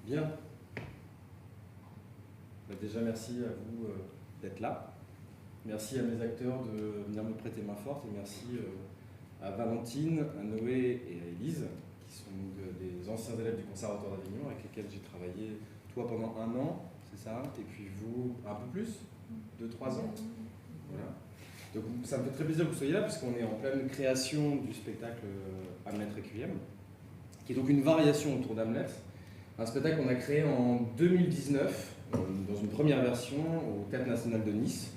Bien. Déjà, merci à vous d'être là. Merci à mes acteurs de venir me prêter main forte et merci à Valentine, à Noé et à Élise, qui sont des anciens élèves du Conservatoire d'Avignon avec lesquels j'ai travaillé, toi pendant 1 an, c'est ça, et puis vous un peu plus, 2-3 ans. Voilà. Donc ça me fait très plaisir que vous soyez là, puisqu'on est en pleine création du spectacle Hamlet Requiem, qui est donc une variation autour d'Hamlet. Un spectacle qu'on a créé en 2019, dans une première version, au Théâtre National de Nice.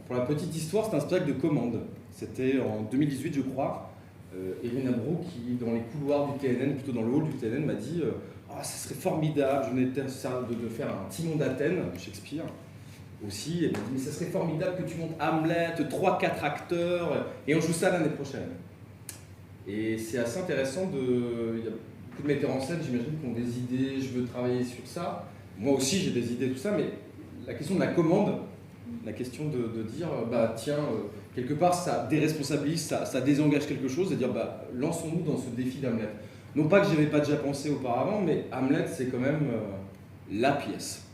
Pour la petite histoire, c'est un spectacle de commande. C'était en 2018, je crois. Irina Brou, qui, dans les couloirs du TNN, plutôt dans le hall du TNN, m'a dit ça serait formidable, je venais de faire un Timon d'Athènes, Shakespeare, aussi. Elle m'a dit mais ça serait formidable que tu montes Hamlet, 3-4 acteurs, et on joue ça l'année prochaine. Et c'est assez intéressant il y a beaucoup de metteurs en scène, j'imagine, qui ont des idées, je veux travailler sur ça. Moi aussi, j'ai des idées, tout ça, mais la question de la commande, la question de dire, quelque part, ça déresponsabilise, ça désengage quelque chose, et dire, lançons-nous dans ce défi d'Hamlet. Non pas que je n'avais pas déjà pensé auparavant, mais Hamlet, c'est quand même la pièce.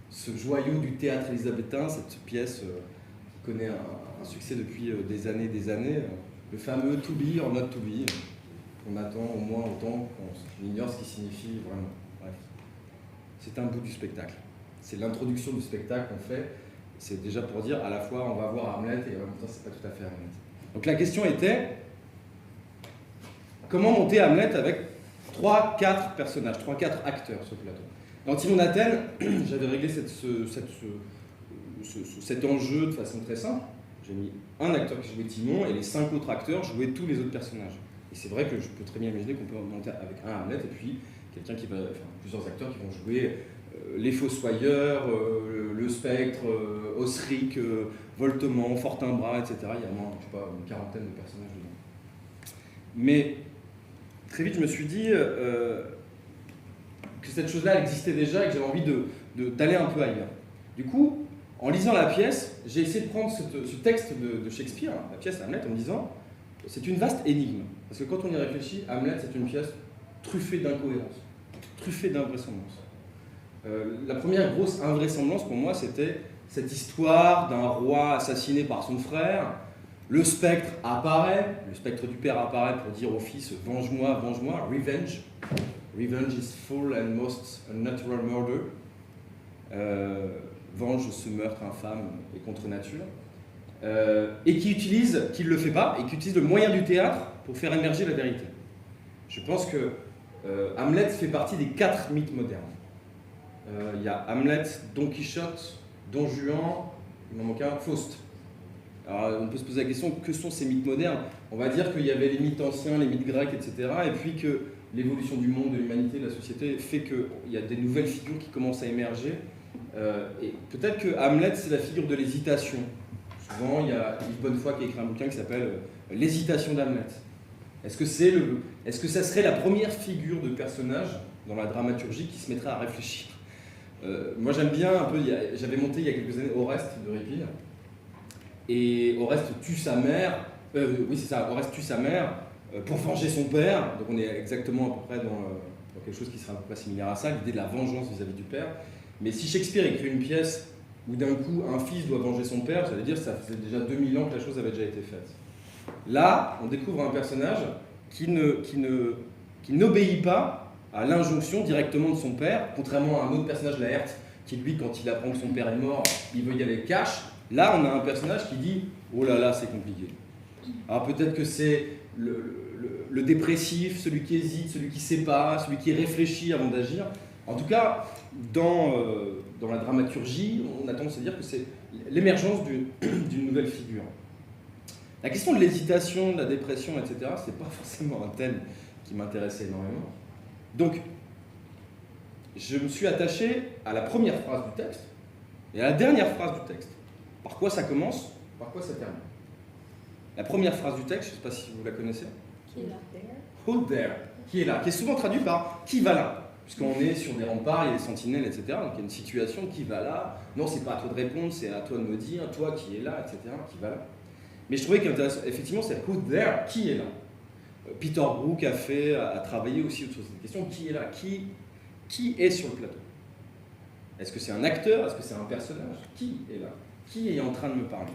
Ce joyau du théâtre élisabétain, cette pièce qui connaît un succès depuis des années, le fameux to be or not to be, qu'on attend au moins autant qu'on ignore ce qui signifie vraiment. Bref. C'est un bout du spectacle. C'est l'introduction du spectacle qu'on fait. C'est déjà pour dire, à la fois, on va voir Hamlet et en même temps, c'est pas tout à fait Hamlet. Donc la question était, comment monter Hamlet avec 3-4 personnages, 3-4 acteurs sur le plateau. Dans Timon d'Athènes, j'avais réglé cet enjeu de façon très simple. J'ai mis un acteur qui jouait Timon et les 5 autres acteurs jouaient tous les autres personnages. Et c'est vrai que je peux très bien imaginer qu'on peut monter avec un Hamlet et puis plusieurs acteurs qui vont jouer les Fossoyeurs, le Spectre, Osric, Voltemant, Fortinbras, etc. Il y a moins, je sais pas, une quarantaine de personnages dedans. Mais très vite, je me suis dit que cette chose-là elle existait déjà et que j'avais envie d'aller un peu ailleurs. Du coup, en lisant la pièce, j'ai essayé de prendre ce texte de Shakespeare, la pièce Hamlet, en me disant c'est une vaste énigme. Parce que quand on y réfléchit, Hamlet, c'est une pièce truffée d'incohérences, truffée d'invraisemblances. La première grosse invraisemblance pour moi, c'était cette histoire d'un roi assassiné par son frère. Le spectre apparaît, le spectre du père apparaît pour dire au fils « Venge-moi, venge-moi », « Revenge ». Revenge is full and most unnatural murder. Venge ce meurtre infâme et contre nature. Et qui ne le fait pas, et qui utilise le moyen du théâtre pour faire émerger la vérité. Je pense que Hamlet fait partie des 4 mythes modernes. Il y a Hamlet, Don Quichotte, Don Juan, il m'en manque un, Faust. Alors on peut se poser la question, que sont ces mythes modernes? On va dire qu'il y avait les mythes anciens, les mythes grecs, etc. Et puis que l'évolution du monde, de l'humanité, de la société fait qu'il y a des nouvelles figures qui commencent à émerger. Et peut-être que Hamlet, c'est la figure de l'hésitation. Souvent, il y a Yves Bonnefoy qui a écrit un bouquin qui s'appelle « L'hésitation d'Hamlet ». Est-ce que ça serait la première figure de personnage dans la dramaturgie qui se mettrait à réfléchir? Moi, j'aime bien un peu, j'avais monté il y a quelques années Oreste de Répine, et Oreste tue sa mère, Oreste tue sa mère pour venger son père, donc on est exactement à peu près dans quelque chose qui sera à peu près similaire à ça, l'idée de la vengeance vis-à-vis du père. Mais si Shakespeare écrit une pièce où d'un coup un fils doit venger son père, j'allais dire ça faisait déjà 2000 ans que la chose avait déjà été faite. Là, on découvre un personnage qui n'obéit pas à l'injonction directement de son père, contrairement à un autre personnage, Laërte, qui lui, quand il apprend que son père est mort, il veut y aller cash. Là, on a un personnage qui dit « Oh là là, c'est compliqué ». Alors peut-être que c'est le dépressif, celui qui hésite, celui qui ne sait pas, celui qui réfléchit avant d'agir. En tout cas, dans la dramaturgie, on a tendance à dire que c'est l'émergence d'une nouvelle figure. La question de l'hésitation, de la dépression, etc., ce n'est pas forcément un thème qui m'intéressait énormément. Donc, je me suis attaché à la première phrase du texte et à la dernière phrase du texte. Par quoi ça commence, par quoi ça termine. La première phrase du texte, je ne sais pas si vous la connaissez. Qui est là? Who there? Qui est là? Qui est souvent traduit par qui va là? Puisqu'on est sur des remparts, il y a des sentinelles, etc. Donc il y a une situation, qui va là? Non, c'est pas à toi de répondre, c'est à toi de me dire, toi qui es là, etc. Qui va là? Mais je trouvais qu'effectivement, c'est who there? Qui est là? Peter Brook a travaillé aussi sur cette question, qui est là? qui est sur le plateau? Est-ce que c'est un acteur? Est-ce que c'est un personnage? Qui est là? Qui est en train de me parler?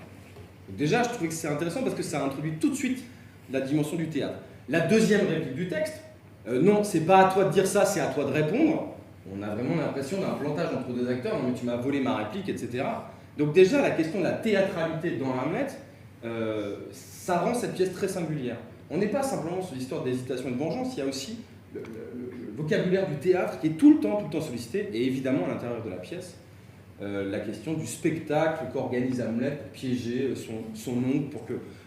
Donc déjà, je trouvais que c'est intéressant parce que ça introduit tout de suite la dimension du théâtre. La deuxième réplique du texte, non, c'est pas à toi de dire ça, c'est à toi de répondre. On a vraiment l'impression d'un plantage entre deux acteurs, non mais tu m'as volé ma réplique, etc. Donc déjà, la question de la théâtralité dans Hamlet, ça rend cette pièce très singulière. On n'est pas simplement sur l'histoire d'hésitation et de vengeance, il y a aussi le vocabulaire du théâtre qui est tout le temps sollicité, et évidemment à l'intérieur de la pièce, la question du spectacle qu'organise Hamlet pour piéger son oncle,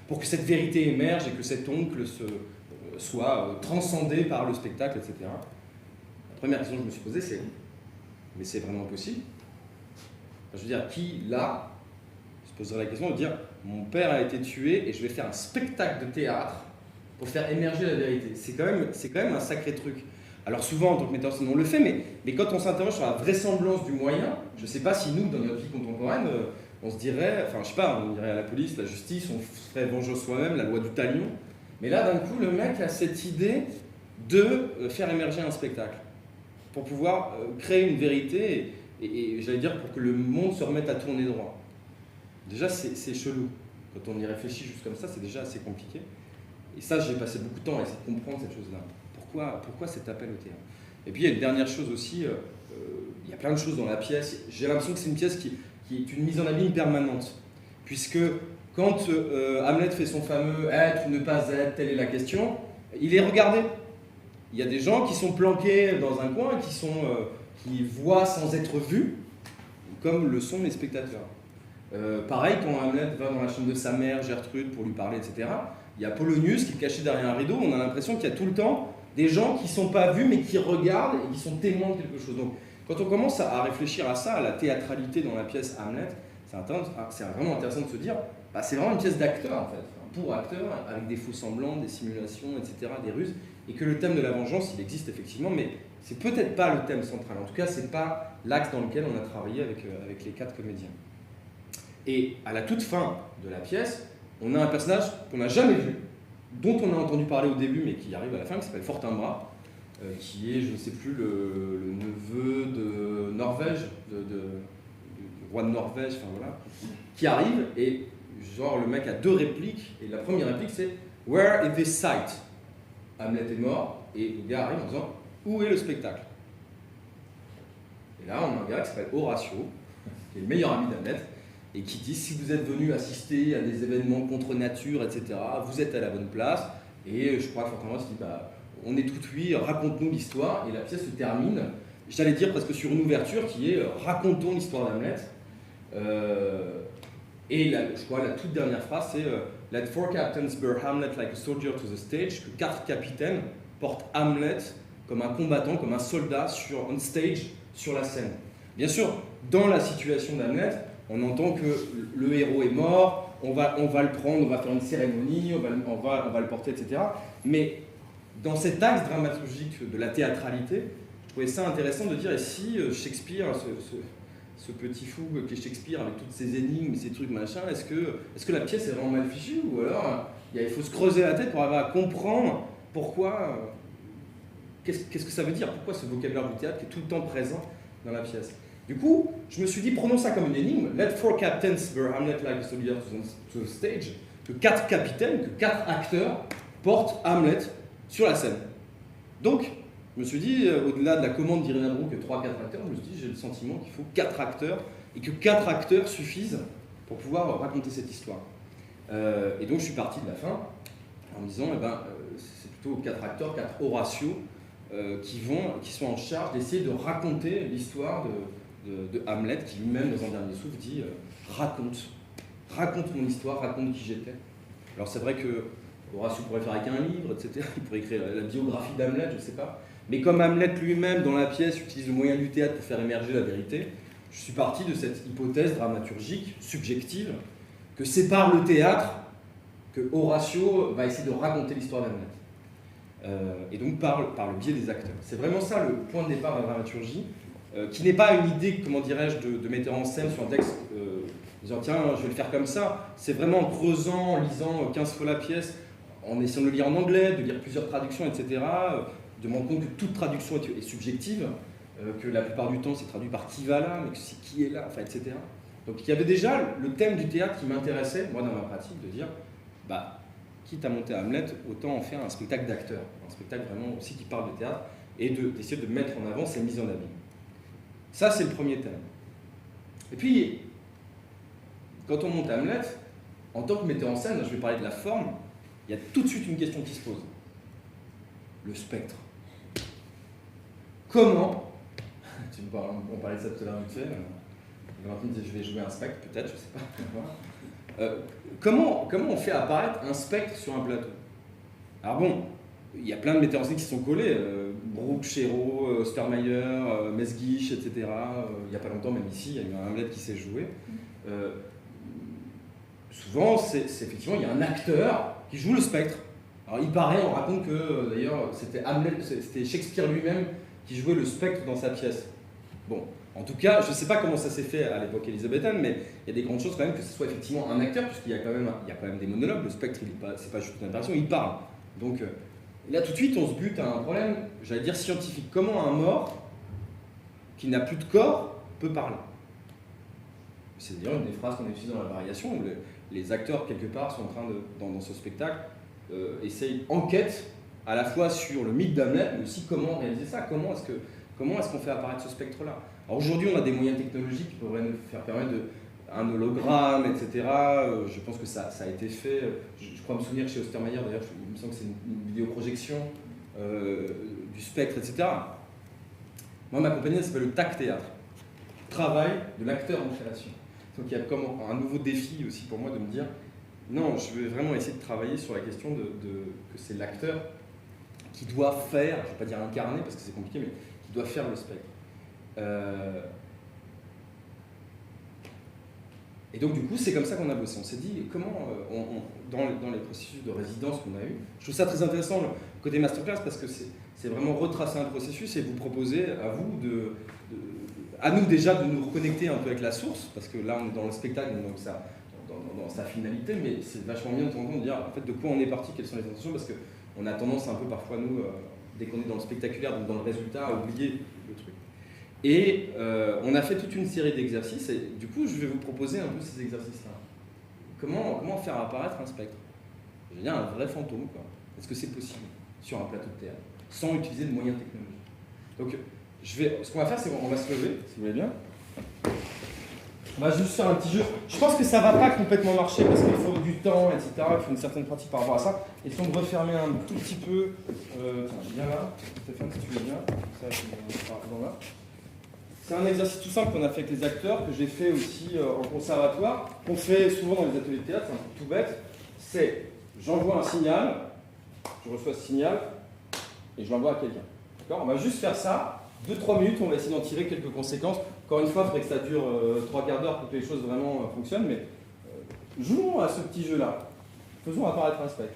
pour que cette vérité émerge et que cet oncle soit transcendé par le spectacle, etc. La première question que je me suis posée, c'est mais c'est vraiment possible? Enfin, je veux dire, qui là se poserait la question de dire mon père a été tué et je vais faire un spectacle de théâtre pour faire émerger la vérité? C'est quand même un sacré truc. Alors souvent, en tant que metteur en scène, on le fait, mais quand on s'interroge sur la vraisemblance du moyen, je ne sais pas si nous, dans notre vie contemporaine, on se dirait, enfin je sais pas, on dirait à la police, la justice, on ferait venger soi-même, la loi du talion. Mais là, d'un coup, le mec a cette idée de faire émerger un spectacle, pour pouvoir créer une vérité, et j'allais dire pour que le monde se remette à tourner droit. Déjà, c'est chelou. Quand on y réfléchit juste comme ça, c'est déjà assez compliqué. Et ça, j'ai passé beaucoup de temps à essayer de comprendre cette chose-là. Pourquoi cet appel au théâtre? Et puis il y a une dernière chose aussi, il y a plein de choses dans la pièce. J'ai l'impression que c'est une pièce qui est une mise en abîme permanente. Puisque quand Hamlet fait son fameux « être ou ne pas être, telle est la question », il est regardé. Il y a des gens qui sont planqués dans un coin, qui voient sans être vus, comme le sont les spectateurs. Pareil, quand Hamlet va dans la chambre de sa mère, Gertrude, pour lui parler, etc., il y a Polonius qui est caché derrière un rideau, on a l'impression qu'il y a tout le temps des gens qui ne sont pas vus mais qui regardent et qui sont témoins de quelque chose. Donc quand on commence à réfléchir à ça, à la théâtralité dans la pièce Hamlet, c'est vraiment intéressant de se dire, bah, c'est vraiment une pièce d'acteur en fait, pour acteur, avec des faux semblants, des simulations, etc., des ruses, et que le thème de la vengeance, il existe effectivement, mais c'est peut-être pas le thème central. En tout cas, c'est pas l'axe dans lequel on a travaillé avec les 4 comédiens. Et à la toute fin de la pièce, on a un personnage qu'on n'a jamais vu, dont on a entendu parler au début, mais qui arrive à la fin, qui s'appelle Fortinbras, qui est, je ne sais plus, le neveu de Norvège, du roi de Norvège, enfin voilà, qui arrive, et genre le mec a 2 répliques, et la première réplique c'est « Where is this sight ?» Hamlet est mort, et le gars arrive en disant « Où est le spectacle ?» Et là, on a un gars qui s'appelle Horatio, qui est le meilleur ami d'Hamlet, et qui dit si vous êtes venu assister à des événements contre nature, etc., vous êtes à la bonne place. Et je crois que Fortinbras se dit bah, on est tout oui, raconte-nous l'histoire. Et la pièce se termine, j'allais dire presque sur une ouverture qui est racontons l'histoire d'Hamlet. Et je crois la toute dernière phrase c'est Let 4 captains bear Hamlet like a soldier to the stage, que 4 capitaines portent Hamlet comme un combattant, comme un soldat on stage, sur la scène. Bien sûr, dans la situation d'Hamlet, on entend que le héros est mort, on va le prendre, on va faire une cérémonie, on va le porter, etc. Mais dans cet axe dramaturgique de la théâtralité, je trouvais ça intéressant de dire, et si Shakespeare, ce petit fou qui est Shakespeare avec toutes ces énigmes, ces trucs machin, est-ce que la pièce est vraiment mal fichue? Ou alors il faut se creuser la tête pour arriver à comprendre pourquoi, qu'est-ce que ça veut dire, pourquoi ce vocabulaire du théâtre qui est tout le temps présent dans la pièce. Du coup, je me suis dit, prenons ça comme une énigme. Let 4 captains bear Hamlet like a soldier to the stage. Que 4 capitaines, que 4 acteurs portent Hamlet sur la scène. Donc, je me suis dit, au-delà de la commande d'Irina Brou, que 3-4 acteurs, je me suis dit, j'ai le sentiment qu'il faut 4 acteurs, et que 4 acteurs suffisent pour pouvoir raconter cette histoire. Et donc, je suis parti de la fin en me disant, c'est plutôt 4 acteurs, 4 Horatio, qui sont en charge d'essayer de raconter l'histoire de Hamlet, qui lui-même, dans un dernier souffle, dit raconte mon histoire, raconte qui j'étais. Alors c'est vrai que Horatio pourrait faire avec un livre, etc. Il pourrait écrire la biographie d'Hamlet, je ne sais pas. Mais comme Hamlet lui-même, dans la pièce, utilise le moyen du théâtre pour faire émerger la vérité, je suis parti de cette hypothèse dramaturgique, subjective, que c'est par le théâtre que Horatio va essayer de raconter l'histoire d'Hamlet. Et donc par le biais des acteurs. C'est vraiment ça le point de départ de la dramaturgie, qui n'est pas une idée, comment dirais-je, de metteur en scène sur un texte, disant tiens, je vais le faire comme ça. C'est vraiment en creusant, en lisant 15 fois la pièce, en essayant de le lire en anglais, de lire plusieurs traductions, etc., de me rendre compte que toute traduction est subjective, que la plupart du temps c'est traduit par qui va là, mais que c'est qui est là, enfin, etc. Donc il y avait déjà le thème du théâtre qui m'intéressait, moi dans ma pratique, de dire, bah, quitte à monter Hamlet, autant en faire un spectacle d'acteurs, un spectacle vraiment aussi qui parle de théâtre, et d'essayer de mettre en avant ces mises en abîme. Ça, c'est le premier thème. Et puis, quand on monte Hamlet, en tant que metteur en scène, je vais parler de la forme, il y a tout de suite une question qui se pose. Le spectre. Comment, on parlait de ça tout à l'heure vite fait, Valentine disait je vais jouer un spectre, peut-être, je ne sais pas. Comment on fait apparaître un spectre sur un plateau? Alors bon, il y a plein de metteurs en scène qui sont collés, Brooke, Chéreau, Ostermeyer, Mesguich, etc. Il n'y a pas longtemps, même ici, il y a eu un Hamlet qui s'est joué. Souvent, c'est effectivement, il y a un acteur qui joue le spectre. Alors il paraît, on raconte que d'ailleurs c'était Shakespeare lui-même qui jouait le spectre dans sa pièce. Bon, en tout cas, je ne sais pas comment ça s'est fait à l'époque élisabéthaine, mais il y a des grandes choses quand même que ce soit effectivement un acteur, puisqu'il y a quand même des monologues. Le spectre, c'est pas juste une apparition, il parle. Donc là, tout de suite, on se bute à un problème, j'allais dire scientifique. Comment un mort qui n'a plus de corps peut parler? C'est d'ailleurs une des phrases qu'on utilise dans la variation, où les acteurs, quelque part, sont en train de, dans ce spectacle, enquêtent à la fois sur le mythe d'Hamlet, mais aussi comment réaliser ça, comment est-ce qu'on fait apparaître ce spectre-là. Alors aujourd'hui, on a des moyens technologiques qui pourraient nous faire permettre un hologramme, etc. Je pense que ça a été fait, je crois me souvenir chez Ostermeyer, d'ailleurs, il me semble que c'est une vidéoprojection du spectre, etc. Moi, ma compagnie, elle s'appelle le TAC Théâtre, travail de l'acteur en création. Donc il y a comme un nouveau défi aussi pour moi de me dire, non, je vais vraiment essayer de travailler sur la question que c'est l'acteur qui doit faire, je ne vais pas dire incarner parce que c'est compliqué, mais qui doit faire le spectre. Et donc du coup, c'est comme ça qu'on a bossé. On s'est dit, comment, dans les processus de résidence qu'on a eu, je trouve ça très intéressant le côté masterclass parce que c'est vraiment retracer un processus et vous proposer à vous à nous déjà de nous reconnecter un peu avec la source, parce que là on est dans le spectacle, donc ça, dans sa finalité, mais c'est vachement bien de temps en temps de dire en fait de quoi on est parti, quelles sont les intentions, parce qu'on a tendance un peu parfois nous, dès qu'on est dans le spectaculaire, donc dans le résultat, à oublier le truc. Et on a fait toute une série d'exercices, et du coup je vais vous proposer un peu ces exercices-là. Comment faire apparaître un spectre? Je veux dire un vrai fantôme, quoi. Est-ce que c'est possible sur un plateau de théâtre, sans utiliser de moyens technologiques? Donc, ce qu'on va faire, c'est qu'on va se lever, si vous voulez bien. On va juste faire un petit jeu. Je pense que ça ne va pas complètement marcher parce qu'il faut du temps, etc. Il faut une certaine pratique par rapport à ça. Et si on me refermer un tout petit peu, viens là, Stéphane, si tu veux bien. Ça, là. C'est un exercice tout simple qu'on a fait avec les acteurs, que j'ai fait aussi en conservatoire, qu'on fait souvent dans les ateliers de théâtre, c'est un truc tout bête. C'est, j'envoie un signal, je reçois ce signal, et je l'envoie à quelqu'un. D'accord ? On va juste faire ça. 2-3 minutes, on va essayer d'en tirer quelques conséquences. Encore une fois, il faudrait que ça dure 3 quarts d'heure pour que les choses vraiment fonctionnent, mais jouons à ce petit jeu-là. Faisons apparaître un spectre.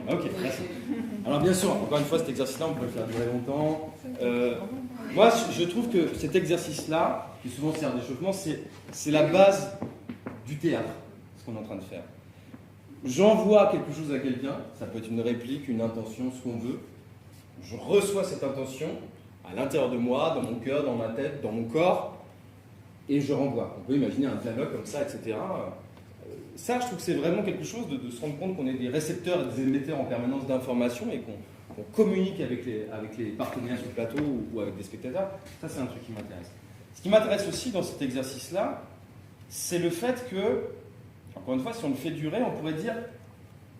Ok, merci. Alors bien sûr, encore une fois, cet exercice-là, on peut le faire durer longtemps. Moi, je trouve que cet exercice-là, qui souvent sert d'échauffement, c'est la base du théâtre, ce qu'on est en train de faire. J'envoie quelque chose à quelqu'un, ça peut être une réplique, une intention, ce qu'on veut. Je reçois cette intention à l'intérieur de moi, dans mon cœur, dans ma tête, dans mon corps, et je renvoie. On peut imaginer un dialogue comme ça, etc. Ça, je trouve que c'est vraiment quelque chose de se rendre compte qu'on est des récepteurs et des émetteurs en permanence d'informations et qu'on communique avec les partenaires sur le plateau ou avec des spectateurs. Ça, c'est un truc qui m'intéresse. Ce qui m'intéresse aussi dans cet exercice-là, c'est le fait que, encore une fois, si on le fait durer, on pourrait dire,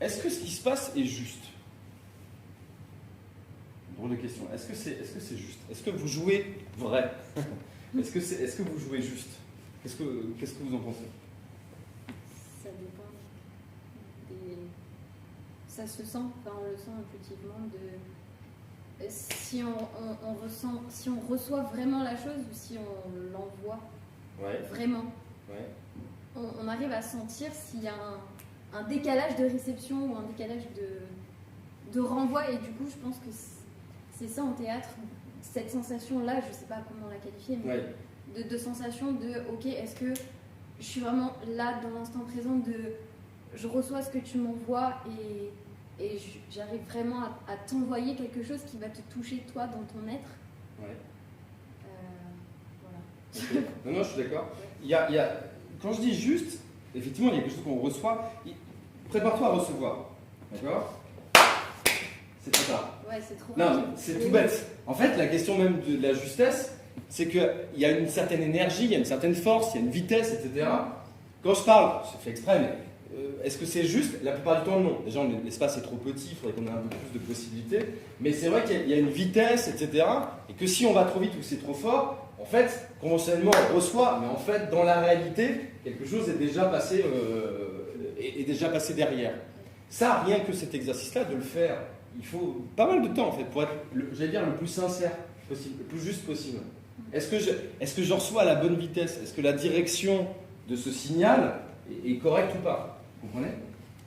est-ce que ce qui se passe est juste? Drôle de question. Est-ce que c'est juste? Est-ce que vous jouez vrai? Est-ce que vous jouez juste? Qu'est-ce que vous en pensez? Ça dépend ça se sent, enfin on le sent intuitivement si on reçoit vraiment la chose ou si on l'envoie vraiment. Ouais. On arrive à sentir s'il y a un décalage de réception ou un décalage de renvoi, et du coup je pense que c'est ça en théâtre, cette sensation-là, je sais pas comment la qualifier, mais de sensation de ok, est-ce que je suis vraiment là dans l'instant présent, je reçois ce que tu m'envoies et j'arrive vraiment à t'envoyer quelque chose qui va te toucher toi dans ton être. Ouais. Voilà. Okay. Non, je suis d'accord. Il y a, quand je dis juste, effectivement, il y a quelque chose qu'on reçoit. Prépare-toi à recevoir. D'accord? C'est trop tard. Ouais, c'est trop Non, rapide. c'est tout bête. En fait, la question même de la justesse, c'est qu'il y a une certaine énergie, il y a une certaine force, il y a une vitesse, etc. Quand je parle, c'est fait exprès, mais est-ce que c'est juste? La plupart du temps, non. Déjà, l'espace est trop petit, il faudrait qu'on ait un peu plus de possibilités. Mais c'est vrai qu'il y a une vitesse, etc. Et que si on va trop vite ou c'est trop fort, en fait, conventionnellement, on reçoit, mais en fait, dans la réalité, quelque chose est déjà passé derrière. Ça, rien que cet exercice-là, de le faire, il faut pas mal de temps, en fait, pour être, j'allais dire, le plus sincère possible, le plus juste possible. Est-ce que je reçois à la bonne vitesse? Est-ce que la direction de ce signal est correcte ou pas? Vous comprenez?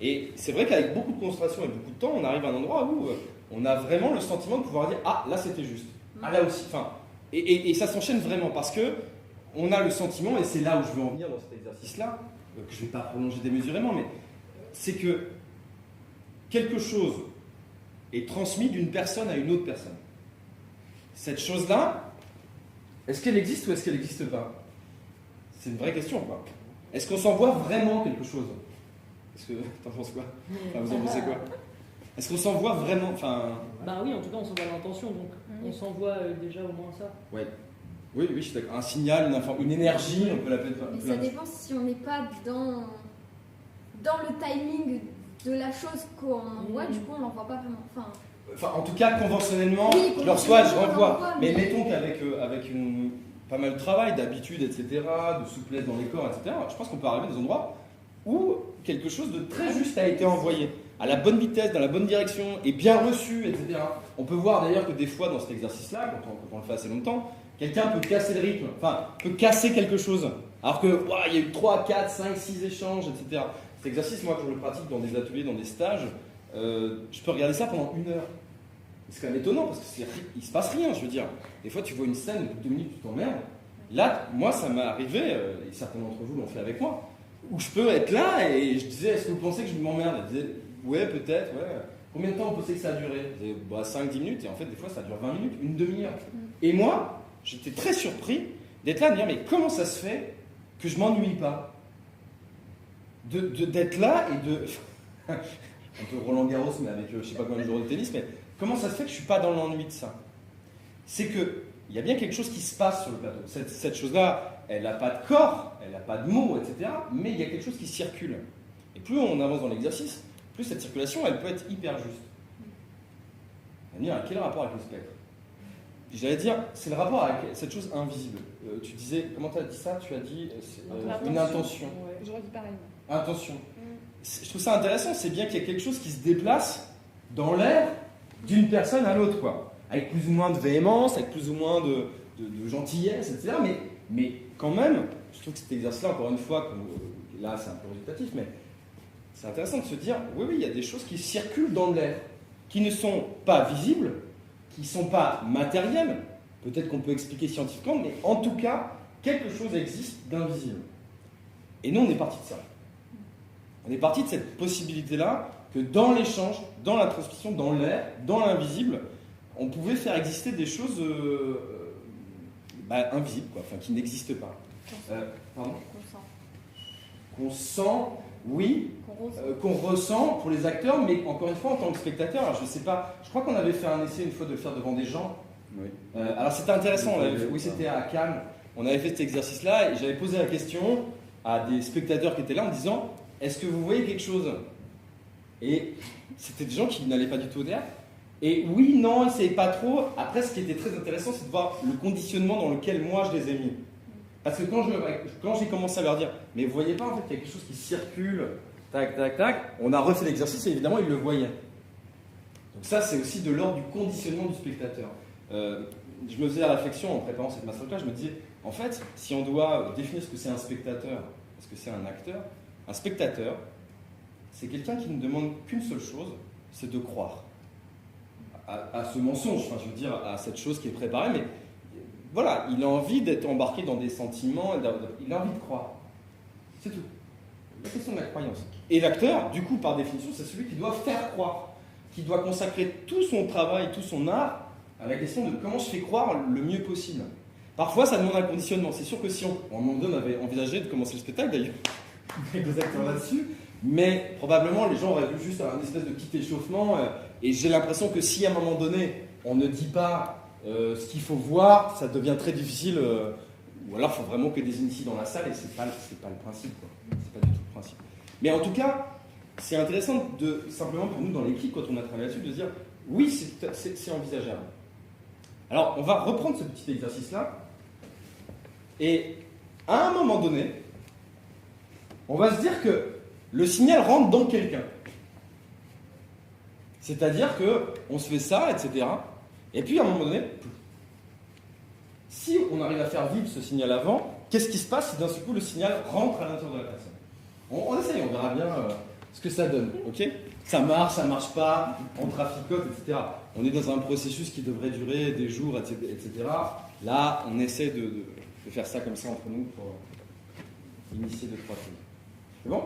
Et c'est vrai qu'avec beaucoup de concentration et beaucoup de temps, on arrive à un endroit où on a vraiment le sentiment de pouvoir dire « Ah, là c'était juste. Ah, là aussi. » Enfin, et ça s'enchaîne vraiment parce que on a le sentiment, et c'est là où je veux en venir dans cet exercice-là, que je ne vais pas prolonger démesurément, mais c'est que quelque chose est transmis d'une personne à une autre personne. Cette chose-là, est-ce qu'elle existe ou est-ce qu'elle n'existe pas? C'est une vraie question, quoi. Est-ce qu'on s'envoie vraiment quelque chose? Est-ce que t'en penses quoi? Enfin, vous en pensez quoi? Est-ce qu'on s'envoie vraiment? Bah oui, en tout cas, on s'envoie l'intention, donc on s'envoie déjà au moins ça. Ouais. Oui, je suis d'accord. Un signal, une énergie, on peut l'appeler. Mais ça dépend si on n'est pas dans le timing de la chose qu'on envoie, du coup on l'envoie pas vraiment. Enfin, en tout cas, conventionnellement, oui, je le reçois, je renvoie. Mais mettons qu'avec pas mal de travail, d'habitude, etc., de souplesse dans les corps, etc., je pense qu'on peut arriver à des endroits où quelque chose de très juste a été envoyé, à la bonne vitesse, dans la bonne direction, et bien reçu, etc. On peut voir d'ailleurs que des fois, dans cet exercice-là, quand on le fait assez longtemps, quelqu'un peut casser le rythme, peut casser quelque chose. Alors que, il y a eu 3, 4, 5, 6 échanges, etc. Cet exercice, moi, quand je le pratique dans des ateliers, dans des stages, je peux regarder ça pendant 1 heure. C'est quand même étonnant parce qu'il ne se passe rien, je veux dire. Des fois, tu vois une scène, au bout de 2 minutes, tu t'emmerdes. Là, moi, ça m'est arrivé, et certains d'entre vous l'ont fait avec moi, où je peux être là et je disais, est-ce que vous pensez que je m'emmerde? Elle disait, ouais, peut-être, ouais. Combien de temps vous pensez que ça a duré? Je disais, 5-10 minutes, et en fait, des fois, ça dure 20 minutes, une demi-heure. Et moi, j'étais très surpris d'être là, de me dire, mais comment ça se fait que je m'ennuie pas? D'être là et de... un peu Roland Garros, mais avec je sais pas combien de joueurs de tennis, mais comment ça se fait que je suis pas dans l'ennui de ça? C'est que il y a bien quelque chose qui se passe sur le plateau. Cette chose-là, elle n'a pas de corps, elle n'a pas de mots, etc. Mais il y a quelque chose qui circule. Et plus on avance dans l'exercice, plus cette circulation, elle peut être hyper juste. On va dire, quel est le rapport avec le spectre? J'allais dire, c'est le rapport avec cette chose invisible. Tu disais, comment tu as dit ça? Tu as dit une intention. Ouais, j'aurais dit pareil. Intention. Je trouve ça intéressant, c'est bien qu'il y a quelque chose qui se déplace dans l'air d'une personne à l'autre, quoi. Avec plus ou moins de véhémence, avec plus ou moins de gentillesse, etc. Mais quand même, je trouve que cet exercice-là, encore une fois, là c'est un peu résultatif, mais c'est intéressant de se dire, oui, il y a des choses qui circulent dans l'air, qui ne sont pas visibles, qui ne sont pas matérielles, peut-être qu'on peut expliquer scientifiquement, mais en tout cas, quelque chose existe d'invisible. Et nous, on est parti de ça. On est parti de cette possibilité-là que dans l'échange, dans la transmission, dans l'air, dans l'invisible, on pouvait faire exister des choses invisibles, quoi, qui n'existent pas. Pardon ? Qu'on sent, oui, qu'on ressent pour les acteurs, mais encore une fois, en tant que spectateur, alors je ne sais pas, je crois qu'on avait fait un essai une fois de le faire devant des gens. Oui. Alors c'était intéressant, c'était à Cannes, on avait fait cet exercice-là, et j'avais posé la question à des spectateurs qui étaient là en disant, est-ce que vous voyez quelque chose? Et c'était des gens qui n'allaient pas du tout au théâtre. Et oui, non, ils ne savaient pas trop. Après, ce qui était très intéressant, c'est de voir le conditionnement dans lequel moi je les ai mis. Parce que quand j'ai commencé à leur dire, mais vous voyez pas, en fait, il y a quelque chose qui circule, tac, tac, tac, on a refait l'exercice et évidemment, ils le voyaient. Donc ça, c'est aussi de l'ordre du conditionnement du spectateur. Je me faisais la réflexion en préparant cette masterclass, je me disais, en fait, si on doit définir ce que c'est un spectateur, ce que c'est un acteur, un spectateur, c'est quelqu'un qui ne demande qu'une seule chose, c'est de croire. À ce mensonge, enfin, je veux dire, à cette chose qui est préparée, mais voilà, il a envie d'être embarqué dans des sentiments, il a envie de croire. C'est tout. La question de la croyance. Et l'acteur, du coup, par définition, c'est celui qui doit faire croire, qui doit consacrer tout son travail, tout son art à la question de comment je fais croire le mieux possible. Parfois, ça demande un conditionnement. C'est sûr que si on moment donné, on avait envisagé de commencer le spectacle, d'ailleurs, avec des acteurs là-dessus, mais probablement, les gens auraient vu juste un espèce de petit échauffement, et j'ai l'impression que si à un moment donné, on ne dit pas ce qu'il faut voir, ça devient très difficile, ou alors il faut vraiment que des initiés dans la salle, et c'est pas le principe, quoi. C'est pas du tout le principe. Mais en tout cas, c'est intéressant simplement pour nous dans l'équipe, quand on a travaillé là-dessus, de dire oui, c'est envisageable. Alors, on va reprendre ce petit exercice-là, et à un moment donné, on va se dire que le signal rentre dans quelqu'un. C'est-à-dire qu'on se fait ça, etc. Et puis à un moment donné, si on arrive à faire vivre ce signal avant, qu'est-ce qui se passe si d'un seul coup le signal rentre à l'intérieur de la personne? On essaye, on verra bien ce que ça donne. Ok? Ça marche pas, on traficote, etc. On est dans un processus qui devrait durer des jours, etc. Là, on essaie de faire ça comme ça entre nous pour initier 2-3 choses. C'est bon?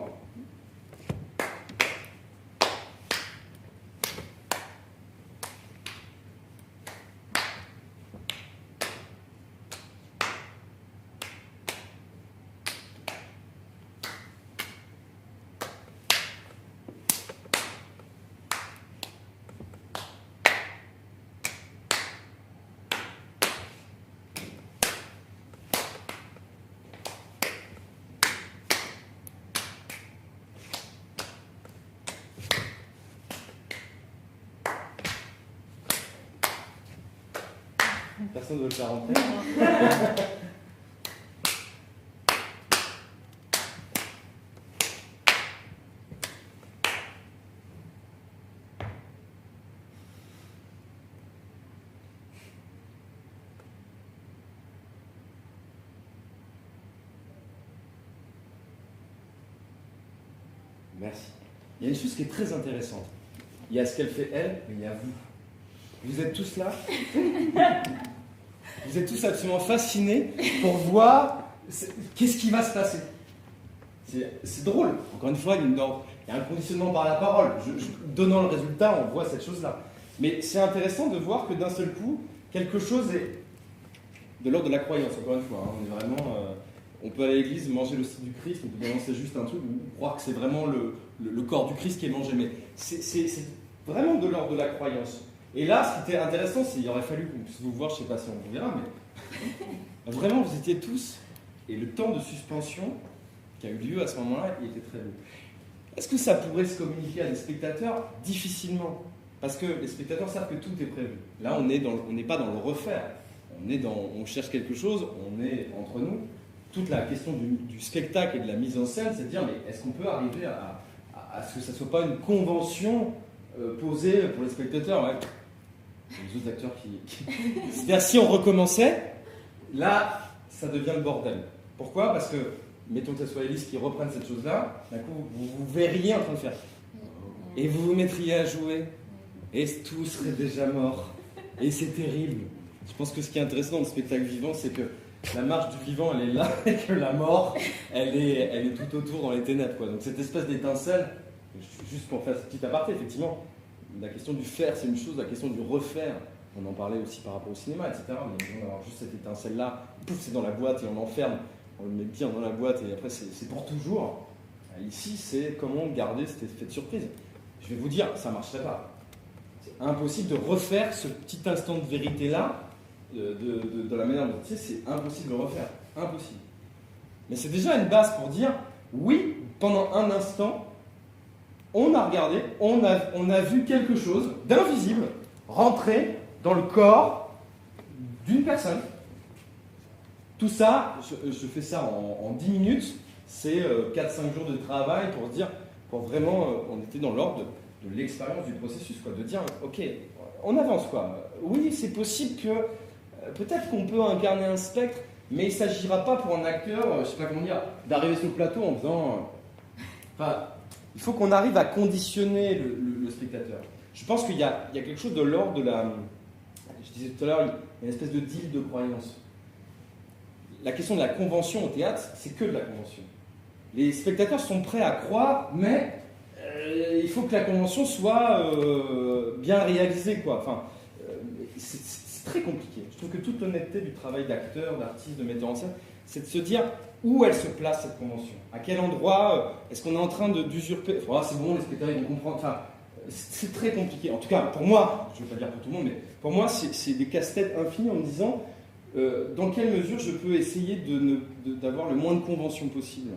Personne ne veut le faire rentrer. Merci. Il y a une chose qui est très intéressante. Il y a ce qu'elle fait elle, mais il y a vous. Vous êtes tous là? Vous êtes tous absolument fascinés pour voir qu'est-ce qui va se passer. C'est drôle. Encore une fois, il y a un conditionnement par la parole. Donnant le résultat, on voit cette chose-là. Mais c'est intéressant de voir que d'un seul coup, quelque chose est de l'ordre de la croyance. Encore une fois, on est vraiment... on peut aller à l'église, manger le sang du Christ, on peut penser juste un truc, ou croire que c'est vraiment le corps du Christ qui est mangé. Mais c'est vraiment de l'ordre de la croyance. Et là, ce qui était intéressant, c'est qu'il aurait fallu qu'on puisse vous voir, je ne sais pas si on vous verra, mais vraiment, vous étiez tous, et le temps de suspension qui a eu lieu à ce moment-là, il était très long. Est-ce que ça pourrait se communiquer à des spectateurs? Difficilement, parce que les spectateurs savent que tout est prévu. Là, on n'est pas dans le refaire, on cherche quelque chose, on est entre nous. Toute la question du spectacle et de la mise en scène, c'est de dire, mais est-ce qu'on peut arriver à ce que ça ne soit pas une convention posée pour les spectateurs, ouais. Les autres acteurs qui... C'est-à-dire, si on recommençait, là, ça devient le bordel. Pourquoi? Parce que, mettons que ce soit Élise qui reprenne cette chose-là, d'un coup, vous verriez en train de faire. Et vous vous mettriez à jouer, et tout serait déjà mort. Et c'est terrible. Je pense que ce qui est intéressant dans le spectacle vivant, c'est que la marche du vivant, elle est là, et que la mort, elle est tout autour dans les ténèbres, quoi. Donc cette espèce d'étincelle, juste pour faire ce petit aparté, effectivement, la question du faire, c'est une chose, la question du refaire, on en parlait aussi par rapport au cinéma, etc. Mais on a juste cette étincelle-là, pouf, c'est dans la boîte et on l'enferme, on le met bien dans la boîte et après c'est pour toujours. Ici, c'est comment garder cet effet de surprise. Je vais vous dire, ça ne marcherait pas. C'est impossible de refaire ce petit instant de vérité-là de la manière dont tu sais, c'est impossible de le refaire. Impossible. Mais c'est déjà une base pour dire, oui, pendant un instant, on a regardé, on a vu quelque chose d'invisible, rentrer dans le corps d'une personne. Tout ça, je fais ça en 10 minutes, c'est 4-5 jours de travail pour vraiment, on était dans l'ordre de l'expérience du processus, quoi, de dire, ok, on avance, quoi. Oui, c'est possible que, peut-être qu'on peut incarner un spectre, mais il ne s'agira pas pour un acteur, je ne sais pas comment dire, d'arriver sur le plateau en faisant... Enfin, il faut qu'on arrive à conditionner le spectateur. Je pense qu'il y a quelque chose de l'ordre de la... Je disais tout à l'heure, il y a une espèce de deal de croyance. La question de la convention au théâtre, c'est que de la convention. Les spectateurs sont prêts à croire, mais il faut que la convention soit bien réalisée, quoi. Enfin, c'est très compliqué. Je trouve que toute l'honnêteté du travail d'acteur, d'artiste, de metteur en scène, c'est de se dire où elle se place, cette convention. À quel endroit est-ce qu'on est en train d'usurper... Enfin, c'est bon, les spectateurs, ils vont comprendre. Enfin, c'est très compliqué. En tout cas, pour moi, je ne veux pas dire pour tout le monde, mais pour moi, c'est des casse-têtes infinis en me disant dans quelle mesure je peux essayer d'avoir le moins de conventions possible,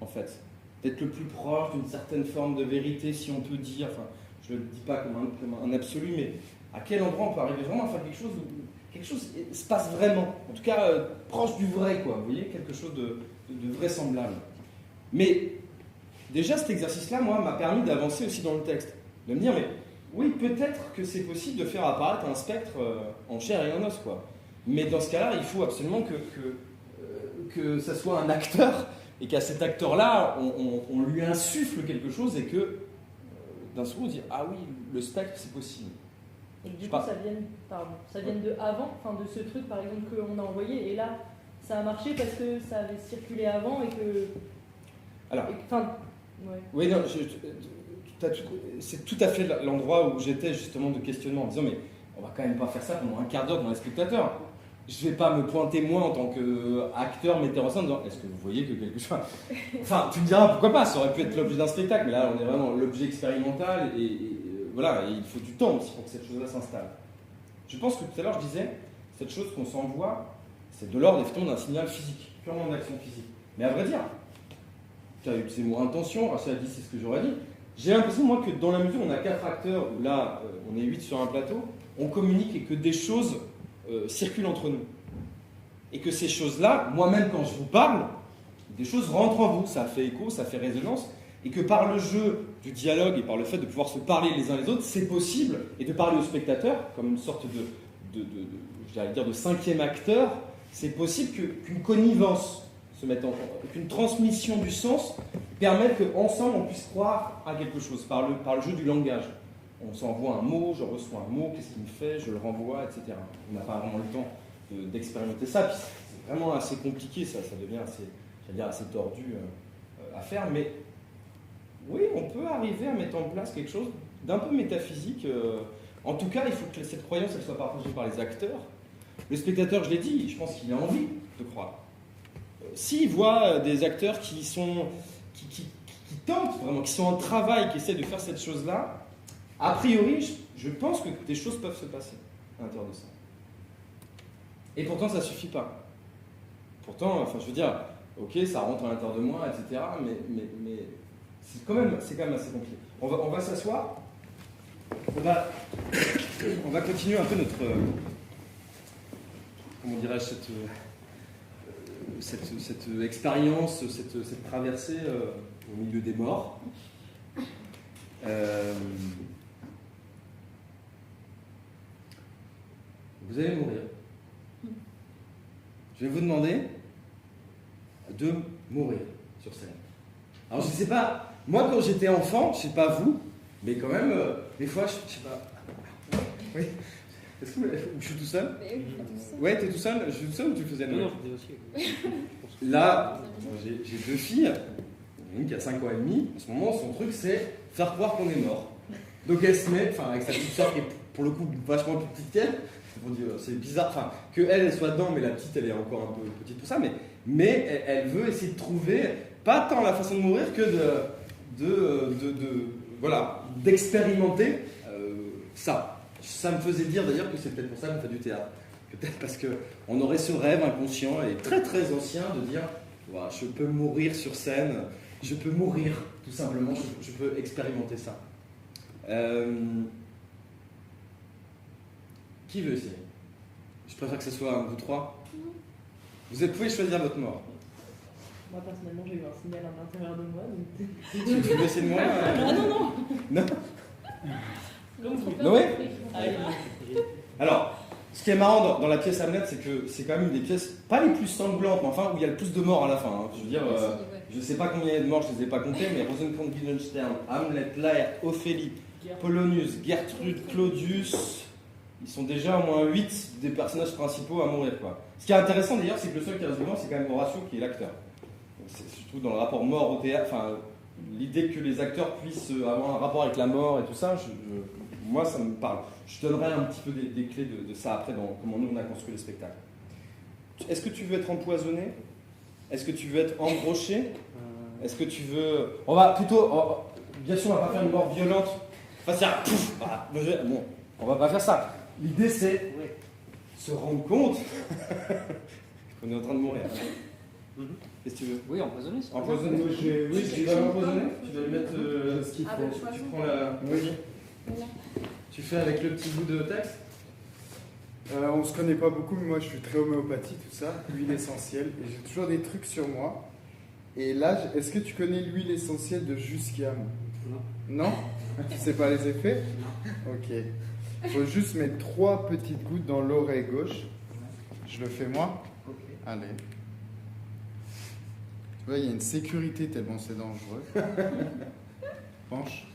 en fait. D'être le plus proche d'une certaine forme de vérité, si on peut dire. Enfin, je ne le dis pas comme un absolu, mais à quel endroit on peut arriver vraiment à faire quelque chose où quelque chose se passe vraiment. En tout cas, proche du vrai, quoi. Vous voyez, quelque chose de vraisemblable. Mais déjà, cet exercice-là, moi, m'a permis d'avancer aussi dans le texte. De me dire, mais oui, peut-être que c'est possible de faire apparaître un spectre en chair et en os, quoi. Mais dans ce cas-là, il faut absolument que ça soit un acteur, et qu'à cet acteur-là, on lui insuffle quelque chose, et que d'un seul coup, on dit, ah oui, le spectre, c'est possible. Et que du coup, ça vienne de avant, enfin de ce truc, par exemple, qu'on a envoyé, et là, ça a marché parce que ça avait circulé avant, et que... Alors... ouais. Oui, non, c'est tout à fait l'endroit où j'étais justement de questionnement, en disant mais on va quand même pas faire ça pendant un quart d'heure dans les spectateurs. Je vais pas me pointer moi en tant qu'acteur, metteur en scène, en disant est-ce que vous voyez que quelque chose... Enfin, tu me diras pourquoi pas, ça aurait pu être l'objet d'un spectacle, mais là on est vraiment l'objet expérimental et voilà, et il faut du temps aussi pour que cette chose-là s'installe. Je pense que tout à l'heure je disais, cette chose qu'on s'envoie, c'est de l'ordre effectivement d'un signal physique, purement d'action physique. Mais à vrai dire, tu as eu ces mots intention, ça dit c'est ce que j'aurais dit. J'ai l'impression, moi, que dans la mesure où on a 4 acteurs, où là, on est 8 sur un plateau, on communique et que des choses circulent entre nous. Et que ces choses-là, moi-même, quand je vous parle, des choses rentrent en vous, ça fait écho, ça fait résonance, et que par le jeu du dialogue et par le fait de pouvoir se parler les uns les autres, c'est possible, et de parler au spectateur, comme une sorte j'allais dire, de 5e acteur, c'est possible qu'une connivence se mette en qu'une transmission du sens permette qu'ensemble on puisse croire à quelque chose par le jeu du langage. On s'envoie un mot, je reçois un mot, qu'est-ce qu'il me fait, je le renvoie, etc. On n'a pas vraiment le temps d'expérimenter ça, puis c'est vraiment assez compliqué, ça devient assez tordu à faire, mais oui, on peut arriver à mettre en place quelque chose d'un peu métaphysique. En tout cas, il faut que cette croyance elle soit partagée par les acteurs. Le spectateur, je l'ai dit, je pense qu'il a envie de croire. S'il voit des acteurs qui tentent vraiment, qui sont en travail, qui essaient de faire cette chose-là, a priori, je pense que des choses peuvent se passer à l'intérieur de ça. Et pourtant, ça ne suffit pas. Pourtant, enfin, je veux dire, ok, ça rentre à l'intérieur de moi, etc., mais c'est quand même assez compliqué. On va s'asseoir. On va continuer un peu notre... comment dirais-je, cette expérience, cette traversée au milieu des morts. Vous allez mourir. Je vais vous demander de mourir sur scène. Alors je ne sais pas, moi quand j'étais enfant, je ne sais pas vous, mais quand même, des fois, je ne sais pas... Oui. Est-ce que je suis tout seul? Ouais, t'es tout seul? Je suis tout seul ou tu faisais le... Non, j'étais aussi. Là, j'ai 2 filles, une qui a 5 ans et demi. En ce moment, son truc, c'est faire croire qu'on est mort. Donc elle se met, avec sa petite sœur qui est pour le coup vachement plus petite qu'elle, c'est bizarre, qu'elle soit dedans, mais la petite, elle est encore un peu petite pour ça, mais elle veut essayer de trouver, pas tant la façon de mourir que d'expérimenter ça. Ça me faisait dire d'ailleurs que c'est peut-être pour ça qu'on fait du théâtre. Peut-être parce qu'on aurait ce rêve inconscient et très très ancien de dire voilà, je peux mourir sur scène, je peux mourir tout simplement, je peux expérimenter ça. Qui veut essayer? Je préfère que ce soit vous trois. Vous pouvez choisir votre mort. Moi, personnellement, j'ai eu un signal à l'intérieur de moi. Donc... Tu veux essayer de moi Ah non. Non. Donc, Noé allez. Alors, ce qui est marrant dans la pièce Hamlet, c'est que c'est quand même une des pièces, pas les plus sanglantes, mais enfin où il y a le plus de morts à la fin. Hein. Je veux dire, je sais pas combien il y a de morts, je les ai pas comptés, mais Rosencrantz, Guildenstern, Hamlet, Laërte, Ophélie, Polonius, Gertrude, Claudius, ils sont déjà au moins 8 des personnages principaux à mourir, quoi. Ce qui est intéressant d'ailleurs, c'est que le seul qui reste vivant, c'est quand même Horatio qui est l'acteur. Je trouve dans le rapport mort au théâtre, enfin, l'idée que les acteurs puissent avoir un rapport avec la mort et tout ça, moi ça me parle. Je donnerai un petit peu des clés de ça après dans comment nous on a construit le spectacle. Est-ce que tu veux être empoisonné? Est-ce que tu veux être embroché? Est-ce que tu veux... On va plutôt... bien sûr on va pas faire une mort violente. Enfin c'est un... Bon, on va pas faire ça. L'idée c'est se rendre compte qu'on est en train de mourir. Qu'est-ce que tu veux? Oui, empoisonné. Empoisonné. Oui, tu vas l'empoisonner. Tu vas lui mettre ce qu'il faut. Avec Tu poison. prends la... Oui. Voilà. Tu fais avec le petit bout de texte. On se connaît pas beaucoup, mais moi je suis très homéopathie, tout ça, l'huile essentielle, et j'ai toujours des trucs sur moi. Et là, est-ce que tu connais l'huile essentielle de Jusquiam? Non. Non? Tu sais pas les effets? Non. Ok. Il faut juste mettre 3 petites gouttes dans l'oreille gauche. Je le fais moi? Ok. Allez. Tu vois, il y a une sécurité tellement c'est dangereux. Penche.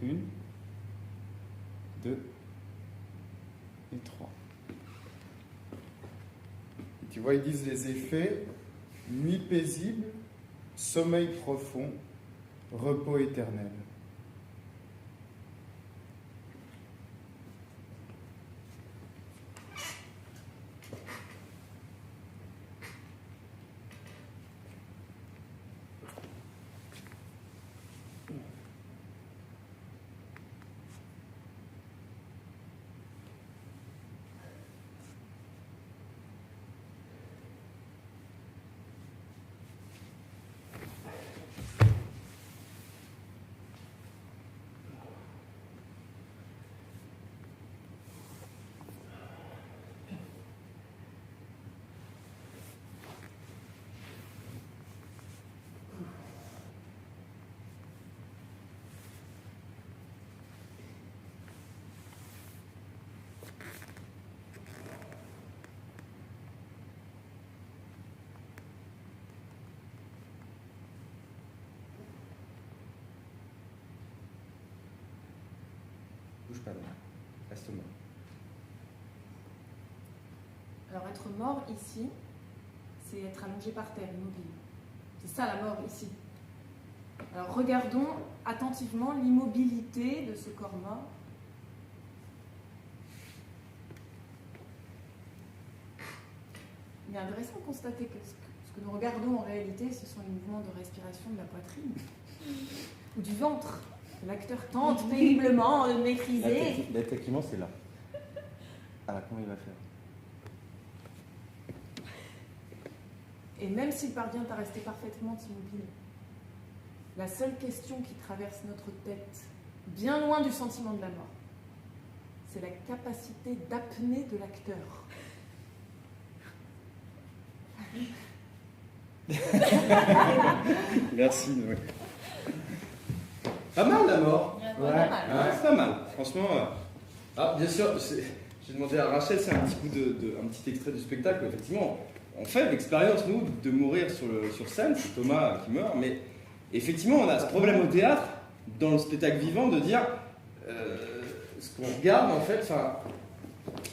1, 2 et 3. Et tu vois, ils disent les effets: nuit paisible, sommeil profond, repos éternel. Bouge pas, non. Reste mort. Alors être mort ici, c'est être allongé par terre, immobile. C'est ça la mort ici. Alors regardons attentivement l'immobilité de ce corps mort. Il est intéressant de constater que ce que nous regardons en réalité, ce sont les mouvements de respiration de la poitrine ou du ventre. L'acteur tente péniblement de maîtriser. Là, techniquement, c'est là. Ah, comment il va faire? Et même s'il parvient à rester parfaitement immobile, la seule question qui traverse notre tête, bien loin du sentiment de la mort, c'est la capacité d'apnée de l'acteur. Merci, Noé. Pas mal la mort. Pas mal. C'est pas mal. Franchement. Ah, bien sûr, j'ai demandé à Rachel, c'est un petit coup un petit extrait du spectacle. Effectivement, on fait l'expérience, nous, de mourir sur scène. C'est Thomas qui meurt, mais effectivement, on a ce problème au théâtre, dans le spectacle vivant, de dire ce qu'on regarde, en fait,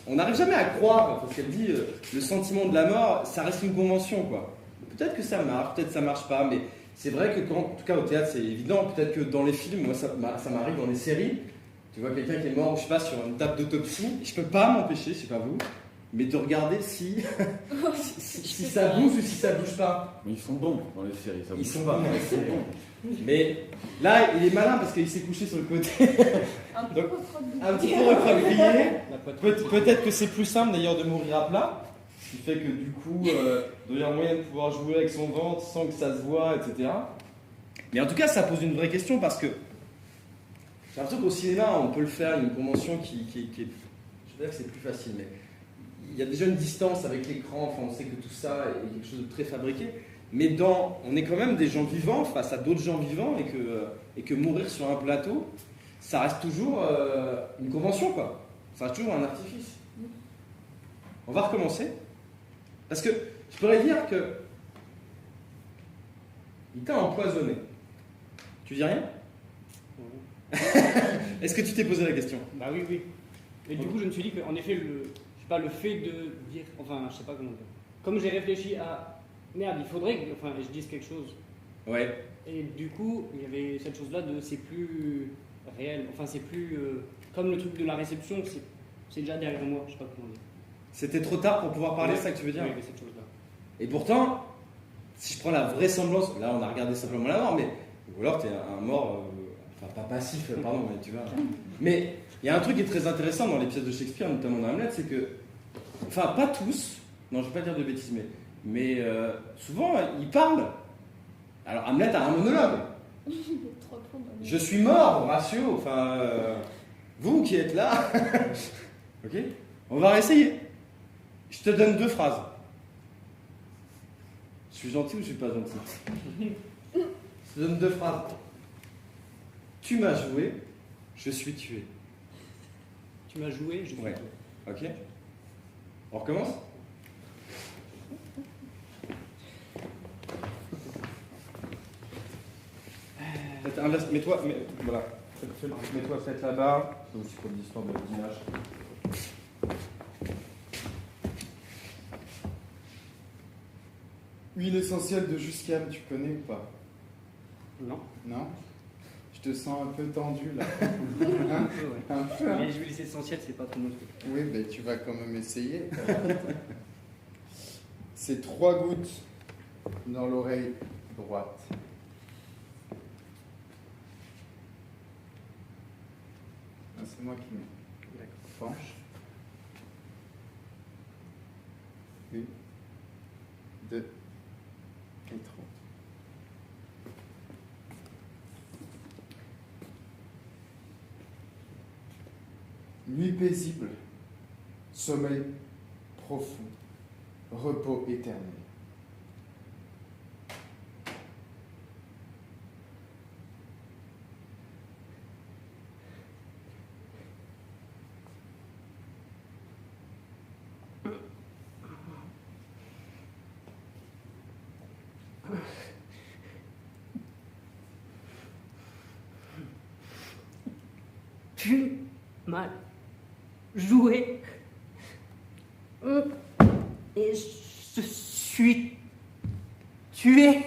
on n'arrive jamais à croire, parce qu'elle dit le sentiment de la mort, ça reste une convention, quoi. Peut-être que ça marche, peut-être que ça marche pas, mais c'est vrai que en tout cas au théâtre c'est évident, peut-être que dans les films, moi ça m'arrive dans les séries, tu vois quelqu'un qui est mort, je sais pas, sur une table d'autopsie, je peux pas m'empêcher, je sais pas vous, mais de regarder si ça bouge ou si ça bouge pas. Mais ils sont bons dans les séries, ça Ils bouge sont pas. bons dans les séries. Mais là, il est malin parce qu'il s'est couché sur le côté, Un Donc, peu un petit peu recroquevillé. Peut-être que c'est plus simple d'ailleurs de mourir à plat, ce qui fait que du coup, il doit y avoir moyen de pouvoir jouer avec son ventre sans que ça se voit, etc. Mais en tout cas, ça pose une vraie question parce que J'ai l'impression qu'au cinéma, on peut le faire, il y a une convention qui est... Je veux dire que c'est plus facile, mais il y a déjà une distance avec l'écran, enfin, on sait que tout ça est quelque chose de très fabriqué, mais on est quand même des gens vivants face à d'autres gens vivants, et que mourir sur un plateau, ça reste toujours une convention, quoi. Ça reste toujours un artifice. On va recommencer, parce que je pourrais dire que il t'a empoisonné. Tu dis rien? Est-ce que tu t'es posé la question? Bah oui, oui. Et du coup, je me suis dit qu'en effet, le fait de dire, enfin, je sais pas comment dire. Comme j'ai réfléchi à, merde, il faudrait que je dise quelque chose. Ouais. Et du coup, il y avait cette chose-là de c'est plus réel. Enfin, c'est plus comme le truc de la réception, c'est déjà derrière moi. Je sais pas comment dire. C'était trop tard pour pouvoir parler, c'est ça que tu veux dire? Oui, cette chose-là. Et pourtant, si je prends la vraisemblance, là on a regardé simplement la mort, mais ou alors t'es un mort, enfin pas passif, pardon, mais tu vois. Mais il y a un truc qui est très intéressant dans les pièces de Shakespeare, notamment dans Hamlet, c'est que, enfin pas tous, non je vais pas dire de bêtises, mais souvent ils parlent. Alors Hamlet a un monologue. Je suis mort, Horatio, enfin vous qui êtes là, ok, on va réessayer. Je te donne 2 phrases. Je suis gentil ou je suis pas gentil? Je te donne 2 phrases. Tu m'as joué, je suis tué. Tu m'as joué, je suis Ouais. tué. Ok. On recommence? Mets-toi, voilà. Mets-toi peut-être là-bas. C'est aussi pour l'histoire de l'image. Huile essentielle de Jusquiam, tu connais ou pas? Non. Non? Je te sens un peu tendu là. Un peu, ouais. Un peu, hein? Les huiles essentielles, c'est pas trop mon truc. Oui, mais tu vas quand même essayer. C'est 3 gouttes dans l'oreille droite. Ah, c'est moi qui mets. Penche. 1, 2 et 3. Nuit paisible, sommeil profond, repos éternel. Tu m'as joué et je suis tué.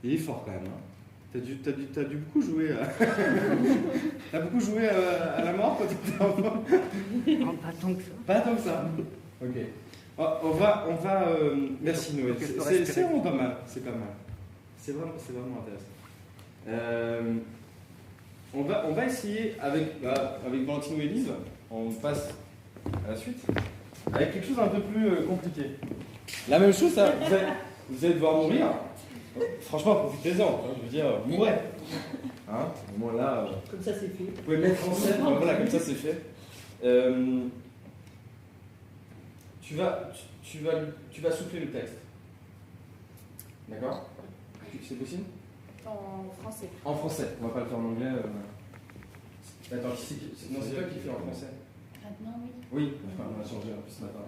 Il est fort quand même. Hein. T'as dû beaucoup jouer à... T'as beaucoup joué à la mort quand t'étais enfant? Non, pas tant que ça. Pas tant que ça. Ok. On va merci Noël. C'est vraiment pas mal. C'est pas mal. C'est vraiment intéressant. On va essayer avec Valentino et Lise. On passe à la suite. Avec quelque chose un peu plus compliqué. La même chose, ça, vous allez devoir mourir. Franchement, profitez-en. Je veux dire, mourrez. Hein, au moins là. Comme ça, c'est fait. Vous pouvez mettre en scène. Voilà, comme ça c'est fait. Tu vas souffler le texte. D'accord? C'est possible? En français. En français. On va pas le faire en anglais. Attends, non, c'est toi qui fais en français. Maintenant, oui. Oui, enfin, on a changé en plus ce matin.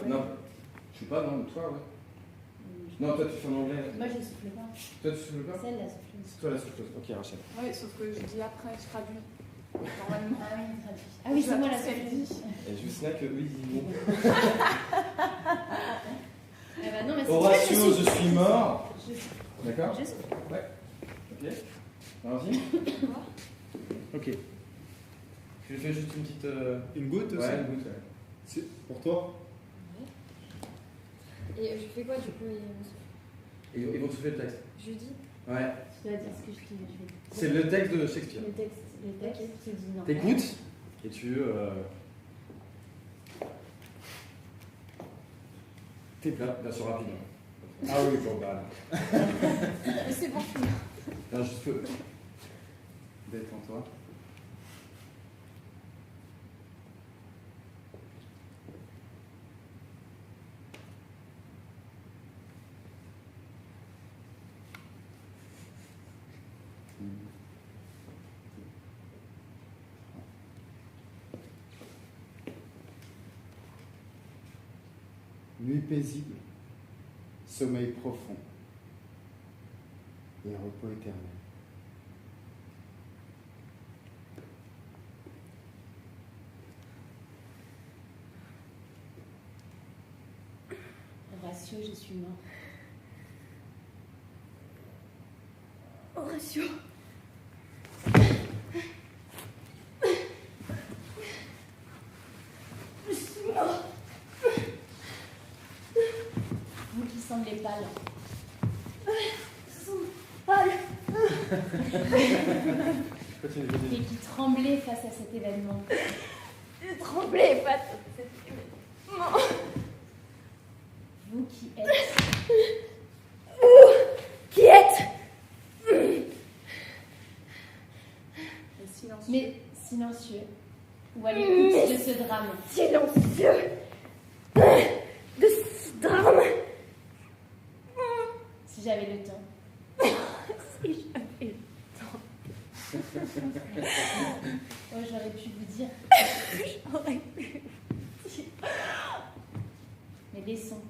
Non, je sais pas, non, toi, ouais. Non, toi tu fais en anglais. Moi, je souffle pas. Toi tu souffles pas? Celle, la souffle. C'est toi la souffleuse. Ok, Rachel. Oui, sauf que je dis après, je traduis. Normalement. Ah oui, traduit. Ah oui, c'est moi la souffleuse. Et juste là que eux ils disent bon. Eh ben non, mais c'est Horatio, vrai, je suis mort. Je- D'accord? Je souffle. Ok. Allons-y. Ok. Je fais juste une petite. Une goutte aussi? Ouais, une goutte, ouais. C'est pour toi? Et je fais quoi du coup Et ils vont te souffler le texte. Je dis. Ouais. Tu vas dire ce que je vais dire. C'est le texte de Shakespeare. Le texte, tu dis non. T'écoutes et tu. T'es plat, bien sûr, rapidement. Ah oui, bon, bah. Mais c'est bon, je suis là. Non, juste peu. Détends-toi. Nuit paisible, sommeil profond et repos éternel. Horatio, je suis mort. Horatio. Vous qui semblez pâle. Continue, Et continue. qui tremblez face à cet événement. Je tremblais pas. Vous qui êtes. Qui êtes Et silencieux. Mais silencieux. Ou à l'écoute de ce drame. silencieux de ce drame. Si j'avais le temps. Si j'avais le temps. Oh, j'aurais pu vous dire. J'aurais pu. Mais laissons.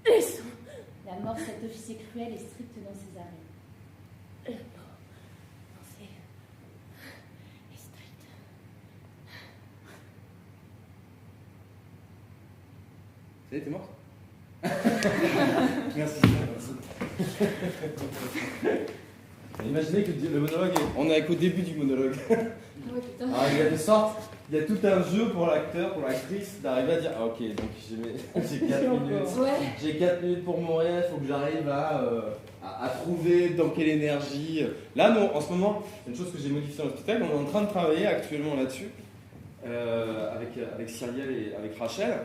Laissons. La mort, cet officier cruel et strict dans ses arrêts. C'est strict. Ça y est, t'es morte? Merci. Imaginez que le monologue est... On est qu'au début du monologue. Ouais, putain. Alors, il y a de sorte, il y a tout un jeu pour l'acteur, pour l'actrice, d'arriver à dire ah, ok, donc j'ai 4 minutes. Ouais. J'ai 4 minutes pour mourir, il faut que j'arrive à trouver dans quelle énergie. Là, non, en ce moment, c'est une chose que j'ai modifiée dans l'hôpital, on est en train de travailler actuellement là-dessus, avec Cyrielle et avec Rachel,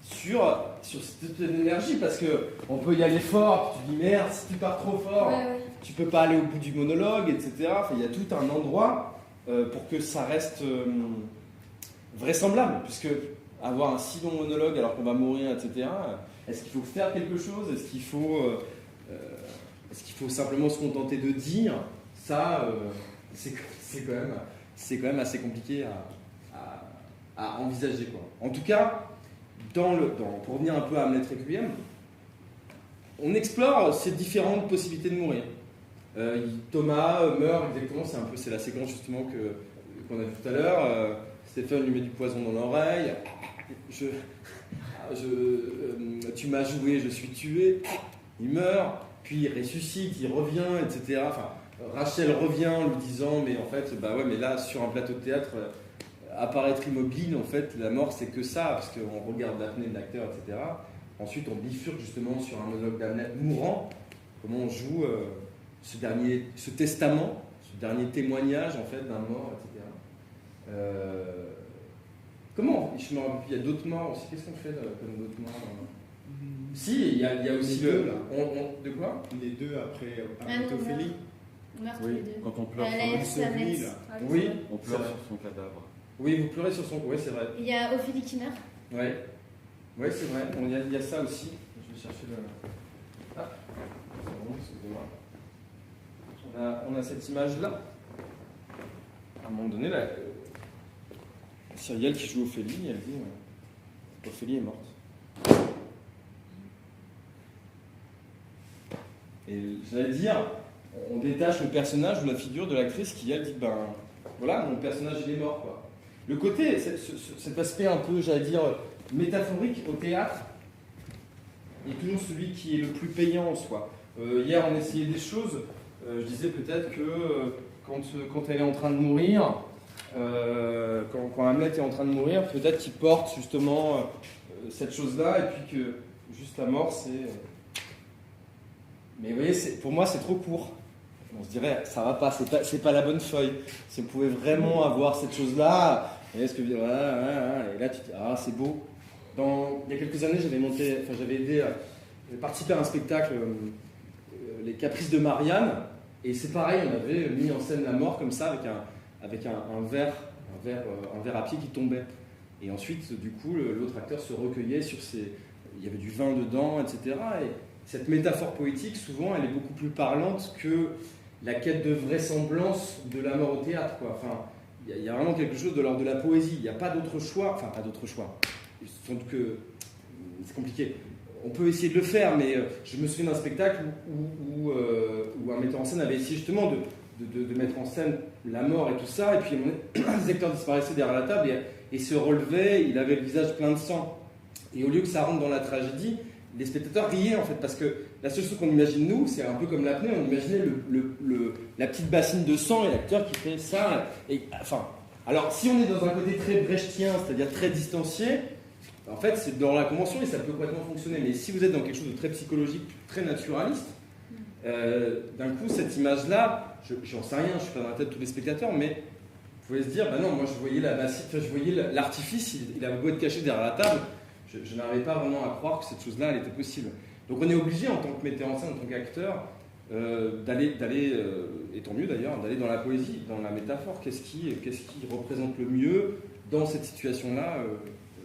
sur cette énergie, parce qu'on peut y aller fort, puis tu dis merde, si tu pars trop fort, Ouais. tu peux pas aller au bout du monologue, etc. Enfin, il y a tout un endroit pour que ça reste vraisemblable, puisque avoir un si long monologue alors qu'on va mourir, etc. Est-ce qu'il faut faire quelque chose? Est-ce qu'il faut simplement se contenter de dire ça? C'est quand même assez compliqué à envisager, quoi. En tout cas, pour revenir un peu à Hamlet Requiem, on explore ces différentes possibilités de mourir. Thomas meurt exactement, c'est la séquence justement qu'on a vu tout à l'heure. Stephen lui met du poison dans l'oreille. Tu m'as joué, je suis tué. Il meurt, puis il ressuscite, il revient, etc. Enfin, Rachel revient en lui disant mais en fait, bah ouais, mais là sur un plateau de théâtre, apparaître immobile, en fait, la mort c'est que ça, parce qu'on regarde l'apnée de l'acteur, etc. Ensuite, on bifurque justement sur un monologue d'Hamlet mourant. Comment on joue ce testament, ce dernier témoignage en fait d'un mort, etc. Comment? Je me rappelle, il y a d'autres morts aussi. Qu'est-ce qu'on fait comme d'autres morts? Si, il y a aussi Les deux, là. de quoi? Les deux après Ah non, Ophélie. On meurt tous Oui, les deux. quand on pleure Elle sur est lui, Sauve-lui, sa là. Oui, on pleure sur son cadavre. oui, vous pleurez sur son. Oui, c'est vrai. Il y a Ophélie qui meurt. Ouais, ouais, c'est vrai. Il y a ça aussi. Je vais chercher le. Ah, pardon, excusez-moi. On a cette image-là. À un moment donné, Cyrielle qui joue Ophélie, elle dit Ophélie est morte. Et j'allais dire, on détache le personnage ou la figure de l'actrice qui, elle, dit ben voilà, mon personnage il est mort, quoi. Le côté, cet aspect un peu, j'allais dire, métaphorique au théâtre est toujours celui qui est le plus payant en soi. Hier, on essayait des choses. Je disais peut-être que quand elle est en train de mourir, quand Hamlet est en train de mourir, peut-être qu'il porte justement cette chose-là, et puis que juste la mort, c'est... Mais vous voyez, pour moi, c'est trop court. On se dirait, ça va pas, c'est pas la bonne feuille. Si on pouvait vraiment avoir cette chose-là, et est-ce que et là tu te dis, ah, c'est beau. Il y a quelques années, j'avais aidé, j'avais participé à un spectacle, Les Caprices de Marianne, et c'est pareil, on avait mis en scène la mort comme ça, avec un verre à pied qui tombait. Et ensuite, du coup, l'autre acteur se recueillait il y avait du vin dedans, etc. Et cette métaphore poétique, souvent, elle est beaucoup plus parlante que la quête de vraisemblance de la mort au théâtre, quoi. Enfin, il y a vraiment quelque chose de l'ordre de la poésie. Il n'y a pas d'autre choix. Enfin, pas d'autre choix. C'est compliqué. On peut essayer de le faire, mais je me souviens d'un spectacle où un metteur en scène avait essayé justement de mettre en scène la mort et tout ça, et puis les acteurs disparaissaient derrière la table et se relevaient, il avait le visage plein de sang. Et au lieu que ça rentre dans la tragédie, les spectateurs riaient en fait, parce que la seule chose qu'on imagine nous, c'est un peu comme l'apnée, on imaginait la petite bassine de sang et l'acteur qui fait ça. Alors si on est dans un côté très brechtien, c'est-à-dire très distancié, en fait c'est dans la convention et ça peut complètement fonctionner. Mais si vous êtes dans quelque chose de très psychologique, très naturaliste, d'un coup cette image-là, j'en sais rien, je suis pas dans la tête de tous les spectateurs, mais vous pouvez se dire, bah non, moi je voyais la bassine, je voyais l'artifice, il avait beau être caché derrière la table. Je n'arrivais pas vraiment à croire que cette chose-là, elle était possible. Donc on est obligé, en tant que metteur en scène, en tant qu'acteur, d'aller, et tant mieux d'ailleurs, d'aller dans la poésie, dans la métaphore. Qu'est-ce qui représente le mieux dans cette situation-là,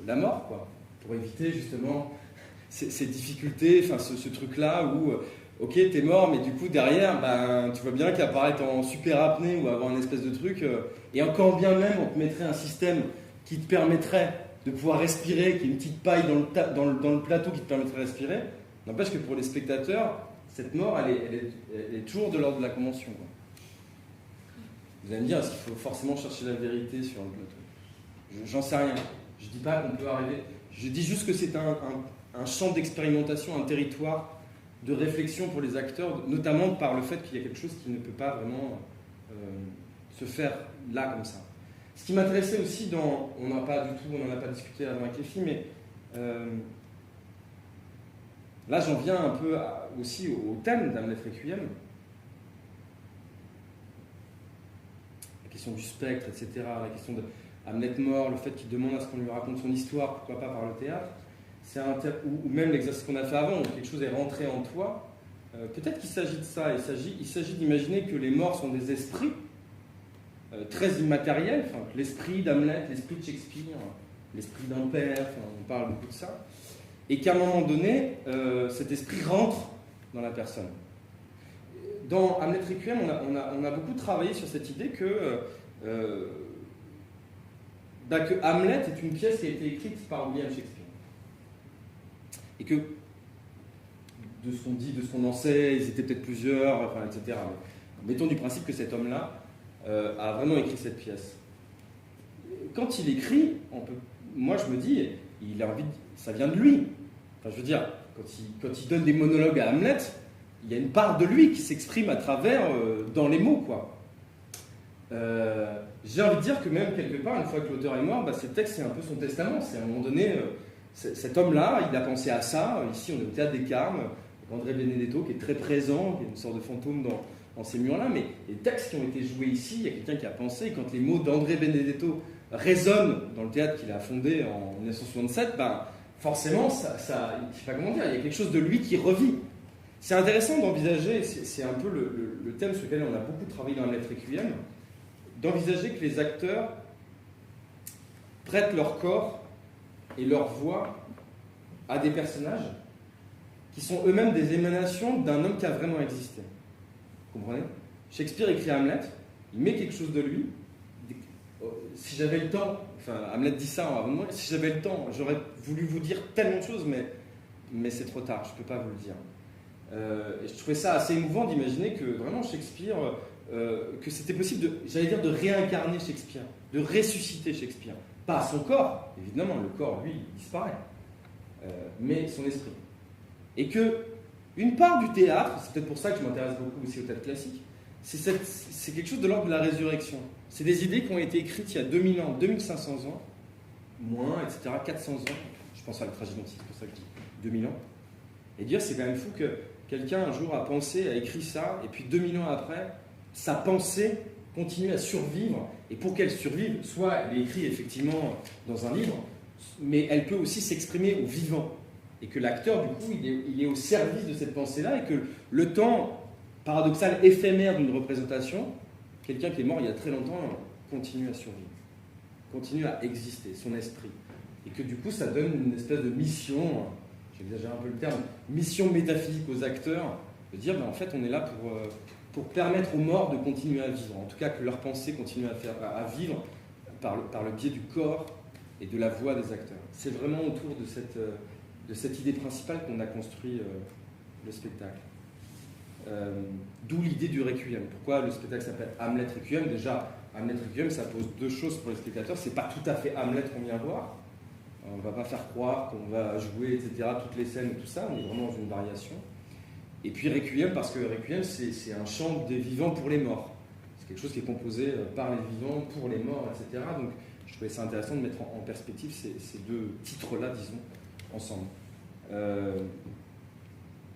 la mort, quoi, pour éviter justement ces difficultés, enfin ce truc-là où, ok, t'es mort, mais du coup derrière, ben, tu vois bien qu'apparaître en super apnée ou avoir une espèce de truc, et encore bien même, on te mettrait un système qui te permettrait de pouvoir respirer, qu'il y ait une petite paille dans le plateau qui te permettrait de respirer, n'empêche que pour les spectateurs, cette mort, elle est toujours de l'ordre de la convention, quoi. Vous allez me dire, est-ce qu'il faut forcément chercher la vérité sur le plateau ? J'en sais rien. Je ne dis pas qu'on peut arriver. Je dis juste que c'est un champ d'expérimentation, un territoire de réflexion pour les acteurs, notamment par le fait qu'il y a quelque chose qui ne peut pas vraiment se faire là, comme ça. Ce qui m'intéressait aussi on n'en a pas discuté avant avec les filles, mais là j'en viens un peu aussi au thème d'Hamlet Requiem. La question du spectre, etc., la question de Hamlet mort, le fait qu'il demande à ce qu'on lui raconte son histoire, pourquoi pas par le théâtre, ou même l'exercice qu'on a fait avant, où quelque chose est rentré en toi. Peut-être qu'il s'agit de ça, il s'agit d'imaginer que les morts sont des esprits, très immatériel, l'esprit d'Hamlet, l'esprit de Shakespeare, l'esprit d'un père, on parle beaucoup de ça, et qu'à un moment donné, cet esprit rentre dans la personne. Dans Hamlet Requiem, on a beaucoup travaillé sur cette idée que Hamlet est une pièce qui a été écrite par William Shakespeare. Et que, de ce qu'on dit, de ce qu'on en sait, ils étaient peut-être plusieurs, etc. Mais mettons du principe que cet homme-là a vraiment écrit cette pièce. Quand il écrit, moi je me dis, il a envie ça vient de lui. Enfin, je veux dire, quand il donne des monologues à Hamlet, il y a une part de lui qui s'exprime à travers, dans les mots, quoi. J'ai envie de dire que même quelque part, une fois que l'auteur est mort, ce texte c'est un peu son testament. C'est à un moment donné, cet homme-là, il a pensé à ça. Ici, on est au Théâtre des Carmes, avec André Benedetto qui est très présent, qui est une sorte de fantôme dans ces murs-là, mais les textes qui ont été joués ici, il y a quelqu'un qui a pensé, et quand les mots d'André Benedetto résonnent dans le théâtre qu'il a fondé en 1967, forcément, je sais pas comment dire, il y a quelque chose de lui qui revit. C'est intéressant d'envisager, c'est un peu le thème sur lequel on a beaucoup travaillé dans Hamlet Requiem, d'envisager que les acteurs prêtent leur corps et leur voix à des personnages qui sont eux-mêmes des émanations d'un homme qui a vraiment existé. Vous comprenez ? Shakespeare écrit Hamlet, il met quelque chose de lui. Si j'avais le temps, Hamlet dit ça avant de mourir, si j'avais le temps, j'aurais voulu vous dire tellement de choses, mais c'est trop tard, je ne peux pas vous le dire. Et je trouvais ça assez émouvant d'imaginer que vraiment Shakespeare, que c'était possible de réincarner Shakespeare, de ressusciter Shakespeare. Pas son corps, évidemment, le corps, lui, il disparaît, mais son esprit. Et que une part du théâtre, c'est peut-être pour ça que je m'intéresse beaucoup aussi au théâtre classique, c'est quelque chose de l'ordre de la résurrection. C'est des idées qui ont été écrites il y a 2000 ans, 2500 ans, moins, etc., 400 ans. Je je pense à la tragédie antique, c'est pour ça que je dis 2000 ans, et dire c'est quand même fou que quelqu'un un jour a pensé, a écrit ça, et puis 2000 ans après, sa pensée continue à survivre, et pour qu'elle survive, soit elle est écrite effectivement dans un livre, mais elle peut aussi s'exprimer au vivant, et que l'acteur, du coup, il est au service de cette pensée-là, et que le temps paradoxal, éphémère d'une représentation, quelqu'un qui est mort il y a très longtemps continue à survivre, continue à exister, son esprit, et que du coup ça donne une espèce de mission, j'exagère un peu le terme, mission métaphysique aux acteurs, de dire en fait on est là pour permettre aux morts de continuer à vivre, en tout cas que leur pensée continue à vivre par le biais du corps et de la voix des acteurs. C'est vraiment autour de cette idée principale qu'on a construit le spectacle. D'où l'idée du Requiem. Pourquoi le spectacle s'appelle Hamlet Requiem? Déjà, Hamlet Requiem, ça pose deux choses pour les spectateurs. C'est pas tout à fait Hamlet qu'on vient voir. On ne va pas faire croire qu'on va jouer, etc., toutes les scènes et tout ça. On est vraiment dans une variation. Et puis Requiem, parce que Requiem, c'est un chant des vivants pour les morts. C'est quelque chose qui est composé par les vivants, pour les morts, etc. Donc, je trouvais ça intéressant de mettre en perspective ces deux titres-là, disons, ensemble.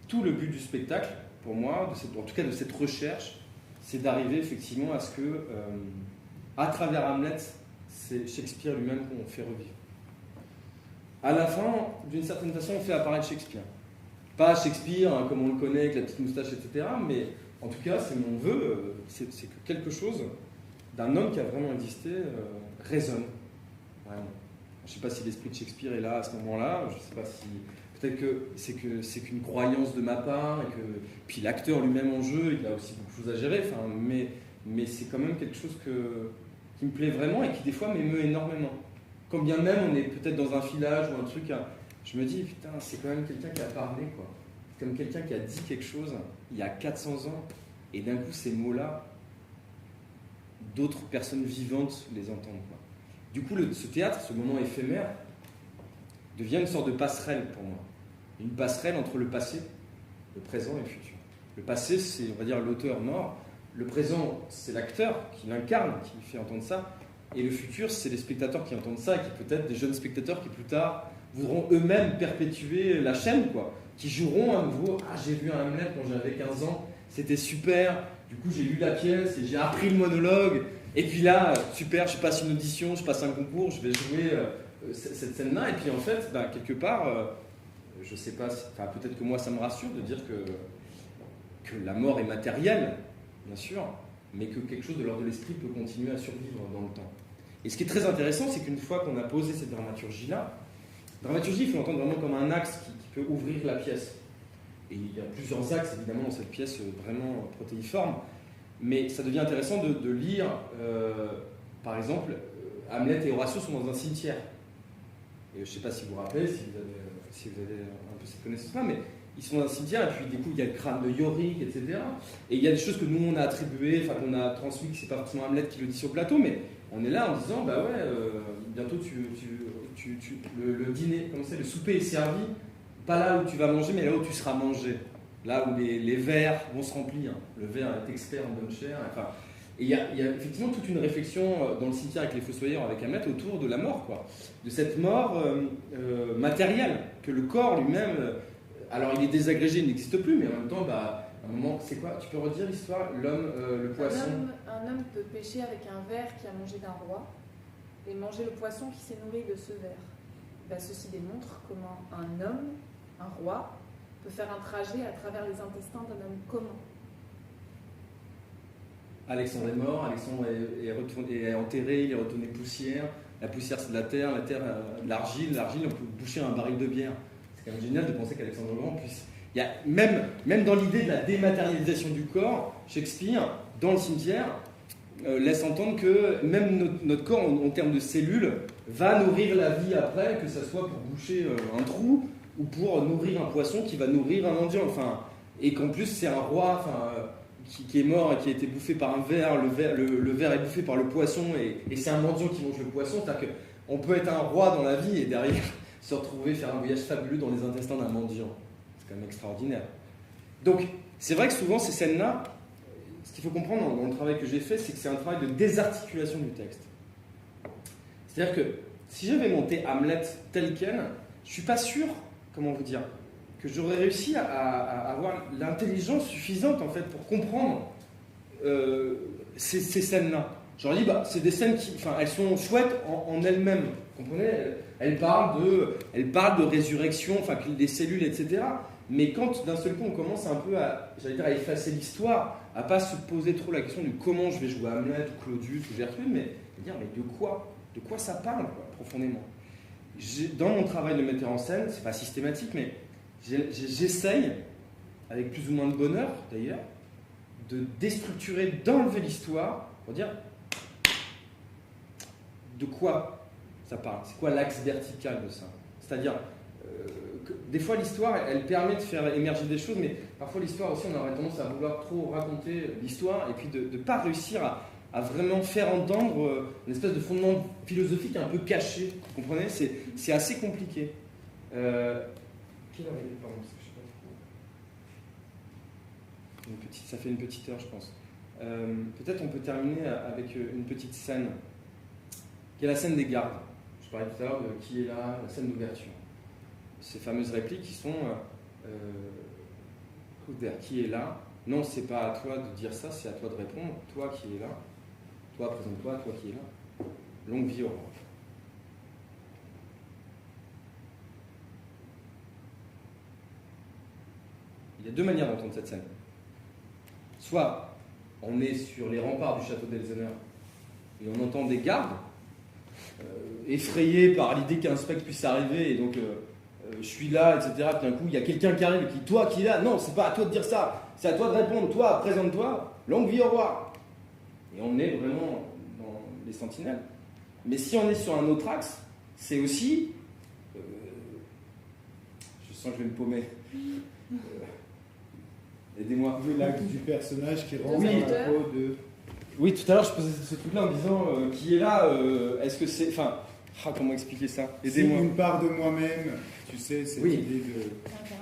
Tout le but du spectacle, pour moi, en tout cas de cette recherche, c'est d'arriver effectivement à ce que, à travers Hamlet, c'est Shakespeare lui-même qu'on fait revivre. À la fin, d'une certaine façon, on fait apparaître Shakespeare. Pas Shakespeare hein, comme on le connaît, avec la petite moustache, etc., mais en tout cas, c'est mon vœu, c'est que quelque chose d'un homme qui a vraiment existé résonne. Vraiment. Je ne sais pas si l'esprit de Shakespeare est là à ce moment-là, je ne sais pas si... Peut-être que c'est qu'une croyance de ma part, et que puis l'acteur lui-même en jeu, il a aussi beaucoup de choses à gérer, mais c'est quand même quelque chose qui me plaît vraiment et qui des fois m'émeut énormément. Quand bien même on est peut-être dans un filage ou un truc, je me dis putain, c'est quand même quelqu'un qui a parlé, quoi. C'est comme quelqu'un qui a dit quelque chose il y a 400 ans, et d'un coup ces mots-là, d'autres personnes vivantes les entendent, quoi. Du coup, ce théâtre, ce moment éphémère, devient une sorte de passerelle pour moi. Une passerelle entre le passé, le présent et le futur. Le passé, c'est, on va dire, l'auteur mort. Le présent, c'est l'acteur qui l'incarne, qui fait entendre ça. Et le futur, c'est les spectateurs qui entendent ça, et qui peut-être des jeunes spectateurs qui plus tard voudront eux-mêmes perpétuer la chaîne, quoi. Qui joueront à nouveau. Ah, j'ai vu un Hamlet quand j'avais 15 ans, c'était super. Du coup, j'ai lu la pièce et j'ai appris le monologue. Et puis là, super, je passe une audition, je passe un concours, je vais jouer cette scène-là. Et puis en fait, quelque part, je sais pas, peut-être que moi ça me rassure de dire que la mort est matérielle, bien sûr, mais que quelque chose de l'ordre de l'esprit peut continuer à survivre dans le temps. Et ce qui est très intéressant, c'est qu'une fois qu'on a posé cette dramaturgie-là, dramaturgie, il faut l'entendre vraiment comme un axe qui peut ouvrir la pièce. Et il y a plusieurs axes, évidemment, dans cette pièce vraiment protéiforme. Mais ça devient intéressant de lire, par exemple, Hamlet et Horatio sont dans un cimetière. Et je ne sais pas si vous vous rappelez, si vous avez un peu cette connaissance-là, mais ils sont dans un cimetière, et puis du coup, il y a le crâne de Yorick, etc. Et il y a des choses que nous, on a attribuées, qu'on a transmis, que ce n'est pas forcément Hamlet qui le dit sur le plateau, mais on est là en disant, bah ouais, bientôt le dîner, comment c'est, le souper est servi, pas là où tu vas manger, mais là où tu seras mangé. Là où les verres vont se remplir. Le verre est expert en bonne chère. Enfin, et il y a effectivement toute une réflexion dans le cimetière avec les fossoyeurs, avec Hamlet, autour de la mort, quoi. De cette mort matérielle, que le corps lui-même, alors il est désagrégé, il n'existe plus, mais en même temps, à un moment, c'est quoi? Tu peux redire l'histoire? L'homme, le poisson. Un homme peut pêcher avec un ver qui a mangé d'un roi et manger le poisson qui s'est nourri de ce ver. Ceci démontre comment un homme, un roi, peut faire un trajet à travers les intestins d'un homme commun. Alexandre est mort, Alexandre est enterré, il est retourné poussière. La poussière, c'est de la terre de l'argile. L'argile, on peut boucher un baril de bière. C'est quand même génial de penser qu'Alexandre le Grand puisse... Il y a même dans l'idée de la dématérialisation du corps, Shakespeare, dans le cimetière, laisse entendre que même notre corps, en termes de cellules, va nourrir la vie après, que ce soit pour boucher un trou, ou pour nourrir un poisson qui va nourrir un mendiant, et qu'en plus c'est un roi qui est mort et qui a été bouffé par un ver, le ver est bouffé par le poisson, et c'est un mendiant qui mange le poisson, c'est-à-dire qu'on peut être un roi dans la vie et derrière se retrouver faire un voyage fabuleux dans les intestins d'un mendiant. C'est quand même extraordinaire. Donc c'est vrai que souvent ces scènes-là, ce qu'il faut comprendre dans le travail que j'ai fait, c'est que c'est un travail de désarticulation du texte. C'est-à-dire que si j'avais monté Hamlet tel quel, je suis pas sûr, comment vous dire, que j'aurais réussi à avoir l'intelligence suffisante en fait pour comprendre ces scènes-là. J'aurais dit, c'est des scènes qui, elles sont chouettes en elles-mêmes. Vous comprenez ? Elles parlent de résurrection, des cellules, etc. Mais quand d'un seul coup on commence un peu à effacer l'histoire, à pas se poser trop la question de comment je vais jouer Hamlet ou Claudius ou Gertrude, mais à dire mais de quoi ça parle quoi, profondément. Dans mon travail de metteur en scène, c'est pas systématique, mais j'essaye, avec plus ou moins de bonheur d'ailleurs, de déstructurer, d'enlever l'histoire pour dire de quoi ça parle, c'est quoi l'axe vertical de ça. C'est-à-dire que des fois l'histoire elle permet de faire émerger des choses, mais parfois l'histoire aussi on aurait tendance à vouloir trop raconter l'histoire et puis de ne pas réussir à vraiment faire entendre une espèce de fondement philosophique un peu caché. Vous comprenez ? C'est assez compliqué. Quelle heure il est ? Pardon, parce que je sais pas trop. Ça fait une petite heure, je pense. Peut-être on peut terminer avec une petite scène, qui est la scène des gardes. Je parlais tout à l'heure de qui est là, la scène d'ouverture. Ces fameuses répliques qui sont qui est là ? Non, c'est pas à toi de dire ça, c'est à toi de répondre. Toi qui es là. Toi, présente-toi, toi qui es là. Longue vie au roi. Il y a deux manières d'entendre cette scène. Soit on est sur les remparts du château d'Elseneur et on entend des gardes effrayés par l'idée qu'un spectre puisse arriver et donc je suis là, etc. Puis d'un coup il y a quelqu'un qui arrive et qui, toi qui es là, non, c'est pas à toi de dire ça, c'est à toi de répondre, toi, présente-toi, longue vie au roi. Et on est vraiment dans les sentinelles. Mais si on est sur un autre axe, c'est aussi. Je sens que je vais me paumer. Aidez-moi. L'axe du personnage qui rentre Oui. dans la peau de. Oui, tout à l'heure je posais ce truc-là en disant qui est là, est-ce que c'est. Comment expliquer ça ? C'est Aidez-moi. une part de moi-même, tu sais, cette Oui. idée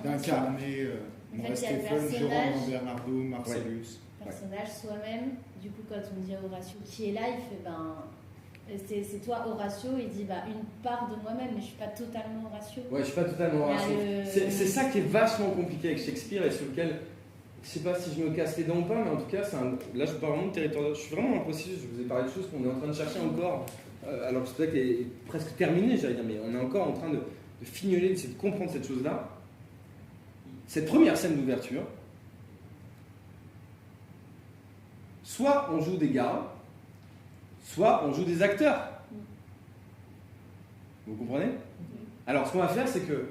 d'incarner En moi, fait, il y a le Stéphane, personnage. Jérôme, Bernardo, Marcellus. Personnage soi-même. Du coup, quand on dit à Horatio qui est là, il fait c'est toi Horatio. Il dit une part de moi-même, mais je suis pas totalement Horatio. Ouais, je suis pas totalement Il y a raciste. le- C'est ça qui est vachement compliqué avec Shakespeare et sur lequel, je sais pas si je me casse les dents ou pas, mais en tout cas, là je parle vraiment de territoire. Je suis vraiment impossible, je vous ai parlé de choses qu'on est en train de chercher encore, alors que ce spectacle est presque terminé, j'allais dire, mais on est encore en train de fignoler, d'essayer de comprendre cette chose-là. Cette première scène d'ouverture, soit on joue des gardes, soit on joue des acteurs. Vous comprenez ? Alors, ce qu'on va faire, c'est que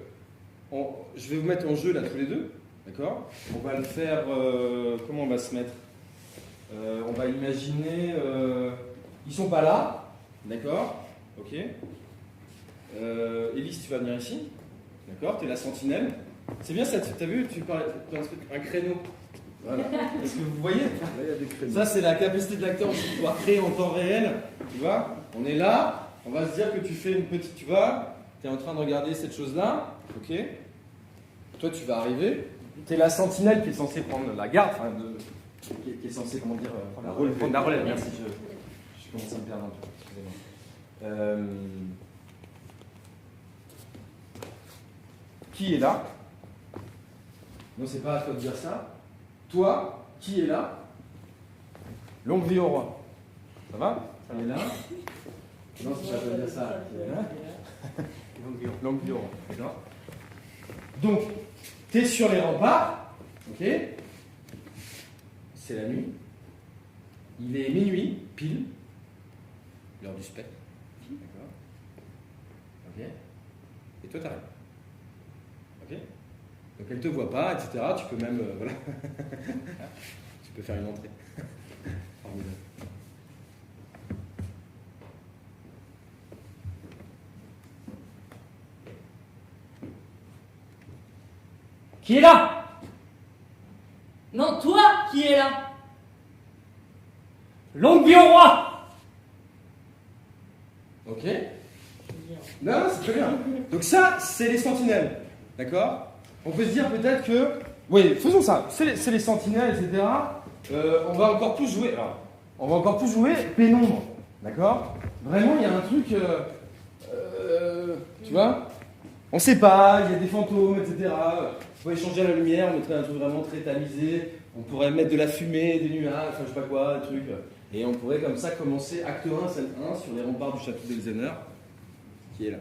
je vais vous mettre en jeu là tous les deux, d'accord ? On va le faire. Comment on va se mettre ? On va imaginer. Ils sont pas là, d'accord ? Ok. Élise, tu vas venir ici, d'accord ? Tu es la sentinelle. C'est bien ça, t'as vu ? Tu parles un créneau. Voilà. Est-ce que vous voyez ? Là, il y a des créneaux. Ça, c'est la capacité de l'acteur aussi de pouvoir créer en temps réel. Tu vois ? On est là, on va se dire que tu fais une petite. Tu vois ? Tu es en train de regarder cette chose-là. Ok ? Toi, tu vas arriver. Tu es la sentinelle qui est censée prendre la garde, qui est censée, comment dire, prendre la relève. Merci, je commence à me perdre un peu. Excusez-moi. Qui est là ? Non, c'est pas à toi de dire ça. Toi, qui est là ? Longue vie au roi. Ça va ? Elle est là ? Non, c'est pas à toi de dire ça. Elle est là ? Longue vie au roi. D'accord ? Donc, tu es sur les remparts. Ok ? C'est la nuit. Il est minuit, pile. L'heure du spectre. D'accord ? Ok ? Et toi, t'arrives. Ok ? Donc elle ne te voit pas, etc. Tu peux même. Voilà. Tu peux faire une entrée. Formidable. Qui est là ? Non, toi qui es là. Longue vie au roi. Ok ? Non, c'est très bien. Donc ça, c'est les sentinelles. D'accord ? On peut se dire peut-être que. Oui, faisons ça. C'est les sentinelles, etc. On va encore plus jouer. Alors, on va encore plus jouer pénombre. D'accord ? Vraiment, il y a un truc. Tu vois ? On sait pas, il y a des fantômes, etc. Il faut échanger la lumière, on mettrait un truc vraiment très tamisé. On pourrait mettre de la fumée, des nuages, enfin je sais pas quoi, des trucs. Et on pourrait comme ça commencer acte 1, scène 1 sur les remparts du château d'Elseneur, qui est là.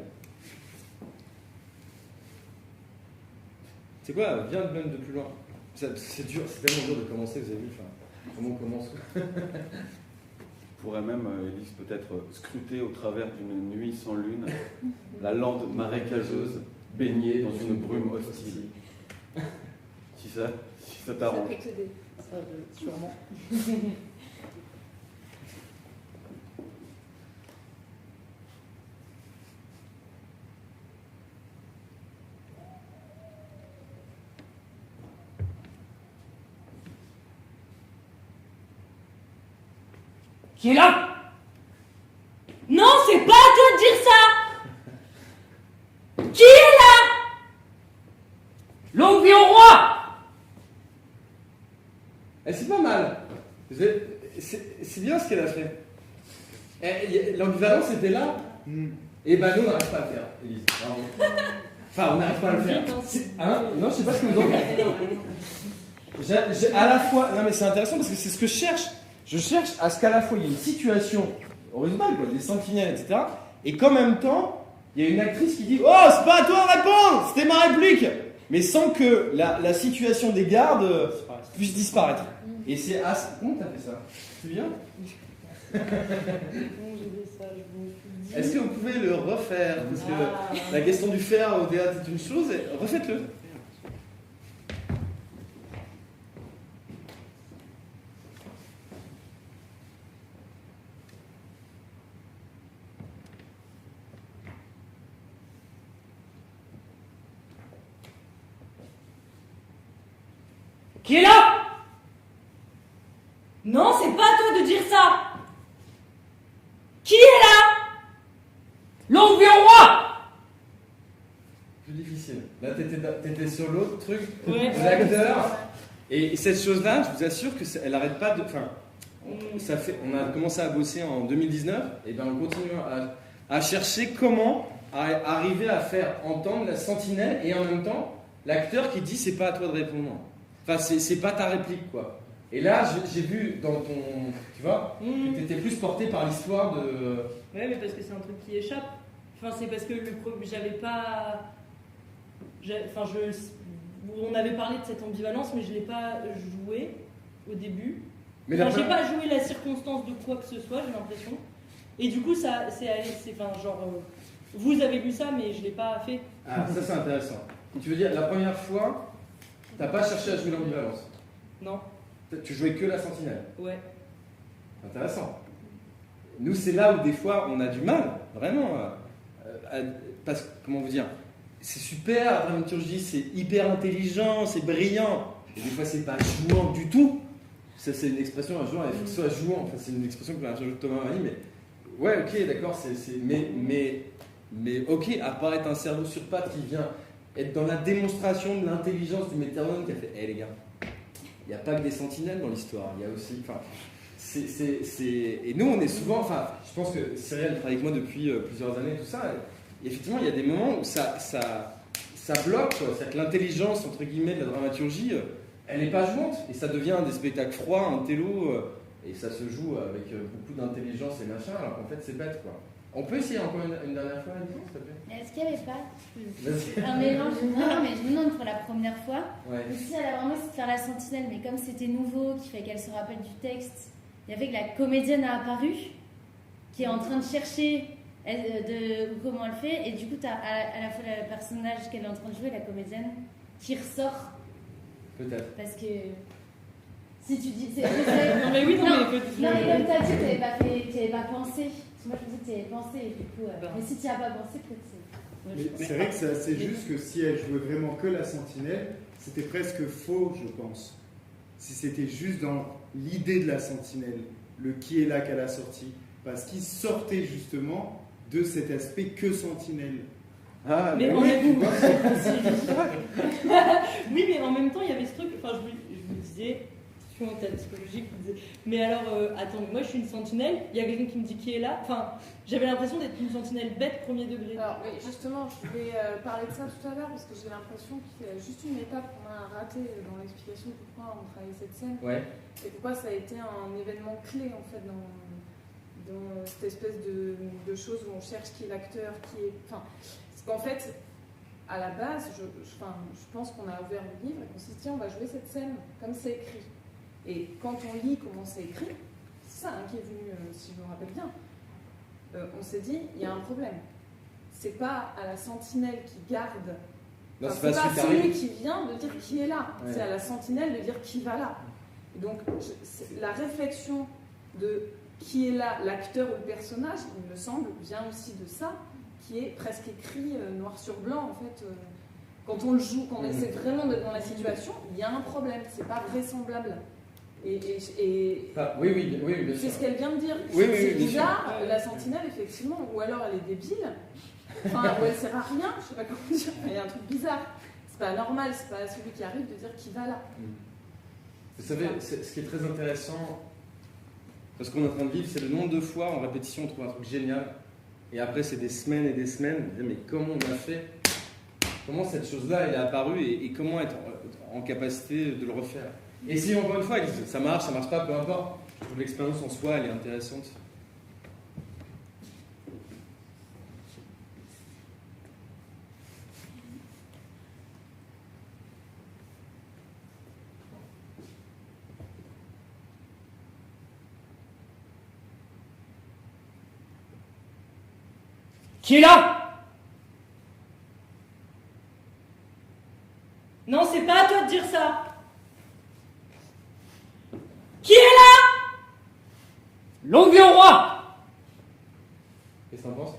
C'est quoi? Viens même de plus loin. C'est dur, c'est tellement dur de commencer, vous avez vu. Enfin, comment on commence? On pourrait même, Élise, peut-être scruter au travers d'une nuit sans lune la lande marécageuse baignée dans une brume hostile. Si ça t'arrange. Sûrement. Qui est là? Non, c'est pas à toi de dire ça. Qui est là? Longue vie au roi. C'est pas mal. C'est bien ce qu'elle a fait. L'ambivalence était là. Et ben nous, on n'arrive pas à le faire, Élise. Enfin, on n'arrive pas à le faire. Hein? Non, je sais pas ce que vous en pensez. À la fois. Non, mais c'est intéressant parce que c'est ce que je cherche. Je cherche à ce qu'à la fois il y ait une situation horizontale, quoi, des sentinelles, etc. Et qu'en même temps, il y a une actrice qui dit « Oh, c'est pas à toi de répondre, c'était ma réplique !» Mais sans que la situation des gardes puisse disparaître. Et c'est assez... Comment t'as fait ça? Tu viens? Est-ce que vous pouvez le refaire? Parce que la question du faire au théâtre est une chose, et refaites-le. Qui est là? Non, c'est pas à toi de dire ça. Qui est là? Longue vie au roi. Plus difficile. Là, t'étais sur l'autre truc, Ouais. l'acteur. Et cette chose-là, je vous assure que elle n'arrête pas de. Enfin, on a commencé à bosser en 2019, et ben on continue à chercher comment arriver à faire entendre la sentinelle et en même temps l'acteur qui dit c'est pas à toi de répondre. Enfin, c'est pas ta réplique, quoi. Et là, j'ai vu dans ton. Tu vois, que t'étais plus porté par l'histoire de. Ouais, mais parce que c'est un truc qui échappe. Enfin, c'est parce que j'avais pas. On avait parlé de cette ambivalence, mais je l'ai pas joué au début. Mais Enfin, j'ai pas joué la circonstance de quoi que ce soit, j'ai l'impression. Et du coup, ça, c'est allé. Enfin, genre. Vous avez lu ça, mais je l'ai pas fait. Ah, ça c'est intéressant. Tu veux dire, la première fois, t'as pas cherché à jouer l'ambivalence? Non. Tu jouais que la sentinelle? Ouais. Intéressant. Nous, c'est là où des fois on a du mal, vraiment. Parce que, comment vous dire, c'est super, la dramaturgie, c'est hyper intelligent, c'est brillant. Et des fois, c'est pas jouant du tout. Ça, c'est une expression, un jouant, il faut que ce soit jouant. Enfin, c'est une expression que Thomas m'a dit, mais ouais, ok, d'accord, mais ok, apparaître un cerveau sur pattes qui vient être dans la démonstration de l'intelligence du métronome qui a fait, hé les gars, il n'y a pas que des sentinelles dans l'histoire, il y a aussi. Enfin, et nous, on est souvent. Enfin, je pense que Cyrielle travaille avec moi depuis plusieurs années, tout ça. Et effectivement, il y a des moments où ça bloque, quoi. C'est-à-dire que l'intelligence, entre guillemets, de la dramaturgie, elle n'est pas jouante. Et ça devient des spectacles froids, un télo, et ça se joue avec beaucoup d'intelligence et machin, alors qu'en fait, c'est bête, quoi. On peut essayer encore une dernière fois, s'il te plaît? Est-ce qu'il n'y avait pas un mélange? Non, mais je me demande pour la première fois. Ouais. Si elle a vraiment essayé de faire la sentinelle, mais comme c'était nouveau, qui fait qu'elle se rappelle du texte, il y avait que la comédienne a apparu, qui est en train de chercher comment elle fait, et du coup, tu as à la fois le personnage qu'elle est en train de jouer, la comédienne, qui ressort. Peut-être. Parce que si tu dis. Non, mais oui, non, Non, mais. mais comme tu as dit, tu n'avais pas pensé. Moi, je me dis que tu avais pensé, et du coup. Mais si tu n'y as pas pensé, peut-être c'est. Mais c'est vrai que c'est assez juste que si elle jouait vraiment que la sentinelle, c'était presque faux, je pense. Si c'était juste dans l'idée de la sentinelle, le qui est là qu'elle a sorti. Parce qu'il sortait justement de cet aspect que sentinelle. Ah, Mais bah en oui, même tu vois, Oui, mais en même temps, il y avait ce truc. Enfin, je vous disais, discussion était psychologique. Mais alors, attends, moi je suis une sentinelle, il y a quelqu'un qui me dit qui est là. Enfin, j'avais l'impression d'être une sentinelle bête premier degré. Alors oui, justement, je voulais parler de ça tout à l'heure parce que j'ai l'impression qu'il y a juste une étape qu'on a ratée dans l'explication de pourquoi on travaille cette scène Ouais. et pourquoi ça a été un événement clé en fait dans cette espèce de chose où on cherche qui est l'acteur, qui est... Enfin, parce qu'en fait, à la base, je pense qu'on a ouvert le livre et qu'on s'est dit tiens, on va jouer cette scène comme c'est écrit. Et quand on lit comment c'est écrit, c'est ça qui est venu, si je me rappelle bien, on s'est dit il y a un problème. C'est pas à la sentinelle qui garde, Non, c'est pas celui qui celui arrive. qui vient de dire qui est là, Ouais. c'est à la sentinelle de dire qui va là. Et donc la réflexion de qui est là, l'acteur ou le personnage, il me semble, vient aussi de ça, qui est presque écrit noir sur blanc en fait. Quand on le joue, quand on essaie vraiment d'être dans la situation, il y a un problème, c'est pas vraisemblable. Et Oui, bien c'est sûr. ce qu'elle vient de dire. Oui, C'est bien bizarre, sûr. la sentinelle, effectivement, ou alors elle est débile, enfin, ou elle sert à rien, je sais pas comment dire, mais il y a un truc bizarre. C'est pas normal, c'est pas celui qui arrive de dire qui va là. Vous savez, ce qui est très intéressant, parce qu'on est en train de vivre, c'est le nombre de fois en répétition on trouve un truc génial, et après c'est des semaines et des semaines, on dit, mais comment on a fait, comment cette chose-là elle est apparue et comment être en capacité de le refaire. Et si encore une fois, ça marche pas, peu importe, je trouve l'expérience en soi elle est intéressante. Qui est là? Non, c'est pas à toi de dire ça. Qui est là? Longue vie au roi! Qu'est-ce que t'en penses?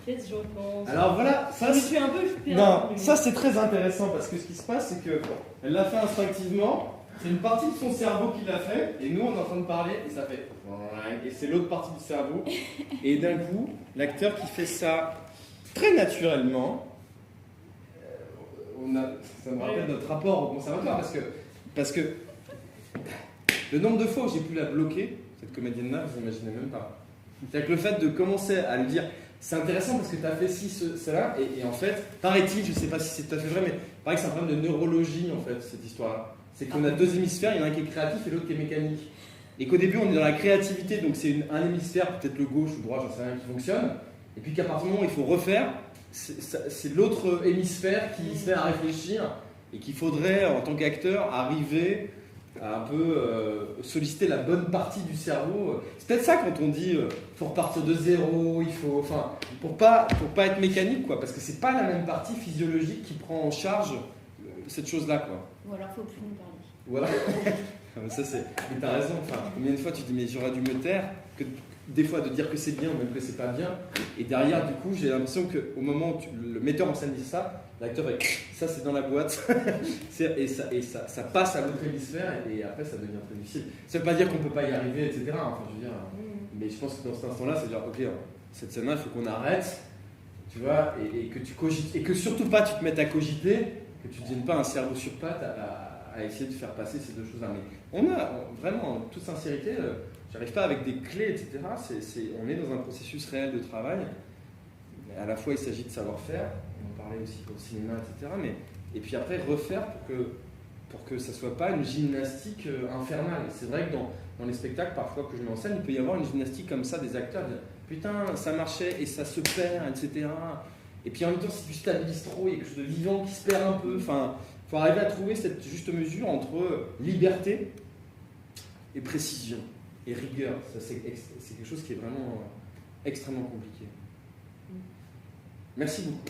Qu'est-ce que je pense? Alors voilà, ça Je suis un peu flippée. Non, ça c'est très intéressant parce que ce qui se passe c'est que elle l'a fait instinctivement, c'est une partie de son cerveau qui l'a fait et nous on est en train de parler et ça fait et c'est l'autre partie du cerveau et d'un coup l'acteur qui fait ça très naturellement, ça me rappelle notre rapport au conservatoire parce que le nombre de fois où j'ai pu la bloquer, cette comédienne-là, vous imaginez même pas. C'est-à-dire que le fait de commencer à lui dire c'est intéressant parce que tu as fait ci, cela, et en fait, paraît-il, je ne sais pas si c'est tout à fait vrai, mais il paraît que c'est un problème de neurologie en fait, cette histoire-là. C'est qu'on a deux hémisphères, il y en a un qui est créatif et l'autre qui est mécanique. Et qu'au début, on est dans la créativité, donc c'est un hémisphère, peut-être le gauche ou le droit, j'en sais rien, qui fonctionne, et puis qu'à partir du moment où il faut refaire, c'est l'autre hémisphère qui se met à réfléchir, et qu'il faudrait, en tant qu'acteur, arriver à un peu solliciter la bonne partie du cerveau. C'est peut-être ça quand on dit faut repartir de zéro, il faut, enfin, pour pas être mécanique quoi, parce que c'est pas la même partie physiologique qui prend en charge cette chose-là quoi. Ou alors faut plus nous parler. Voilà. Ça c'est. Mais t'as raison. Enfin, combien de fois tu te dis mais j'aurais dû me taire, que des fois de dire que c'est bien ou même que c'est pas bien. Et derrière du coup j'ai l'impression que au moment où le metteur en scène dit ça, l'acteur fait ça c'est dans la boîte et ça passe à l'autre hémisphère et après ça devient très difficile. Ça veut pas dire qu'on peut pas y arriver etc. Enfin je veux dire. Mais je pense que dans cet instant-là c'est dire ok cette scène-là il faut qu'on arrête, tu vois, et que tu cogites et que surtout pas tu te mettes à cogiter, que tu ne deviennes pas un cerveau sur pattes à essayer de faire passer ces deux choses-là. Mais on a vraiment en toute sincérité. J'arrive pas avec des clés, etc. On est dans un processus réel de travail. Mais à la fois, il s'agit de savoir-faire. On en parlait aussi pour le cinéma, etc. Et puis après, refaire pour que ça ne soit pas une gymnastique infernale. C'est vrai que dans les spectacles, parfois, que je mets en scène, il peut y avoir une gymnastique comme ça des acteurs. Putain, ça marchait et ça se perd, etc. Et puis en même temps, si tu stabilises trop, il y a quelque chose de vivant qui se perd un peu. Enfin, il faut arriver à trouver cette juste mesure entre liberté et précision. Et rigueur, ça c'est quelque chose qui est vraiment extrêmement compliqué. Merci beaucoup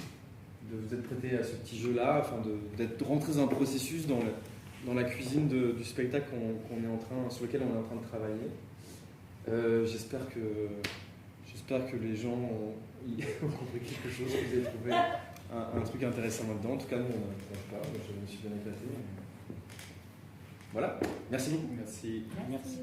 de vous être prêté à ce petit jeu-là, enfin d'être rentré dans un processus dans la cuisine du spectacle sur lequel on est en train de travailler. J'espère que les gens ont compris quelque chose, que vous avez trouvé un truc intéressant là-dedans. En tout cas, nous, on pas, je me suis bien éclaté. Voilà, merci beaucoup. Merci. Merci.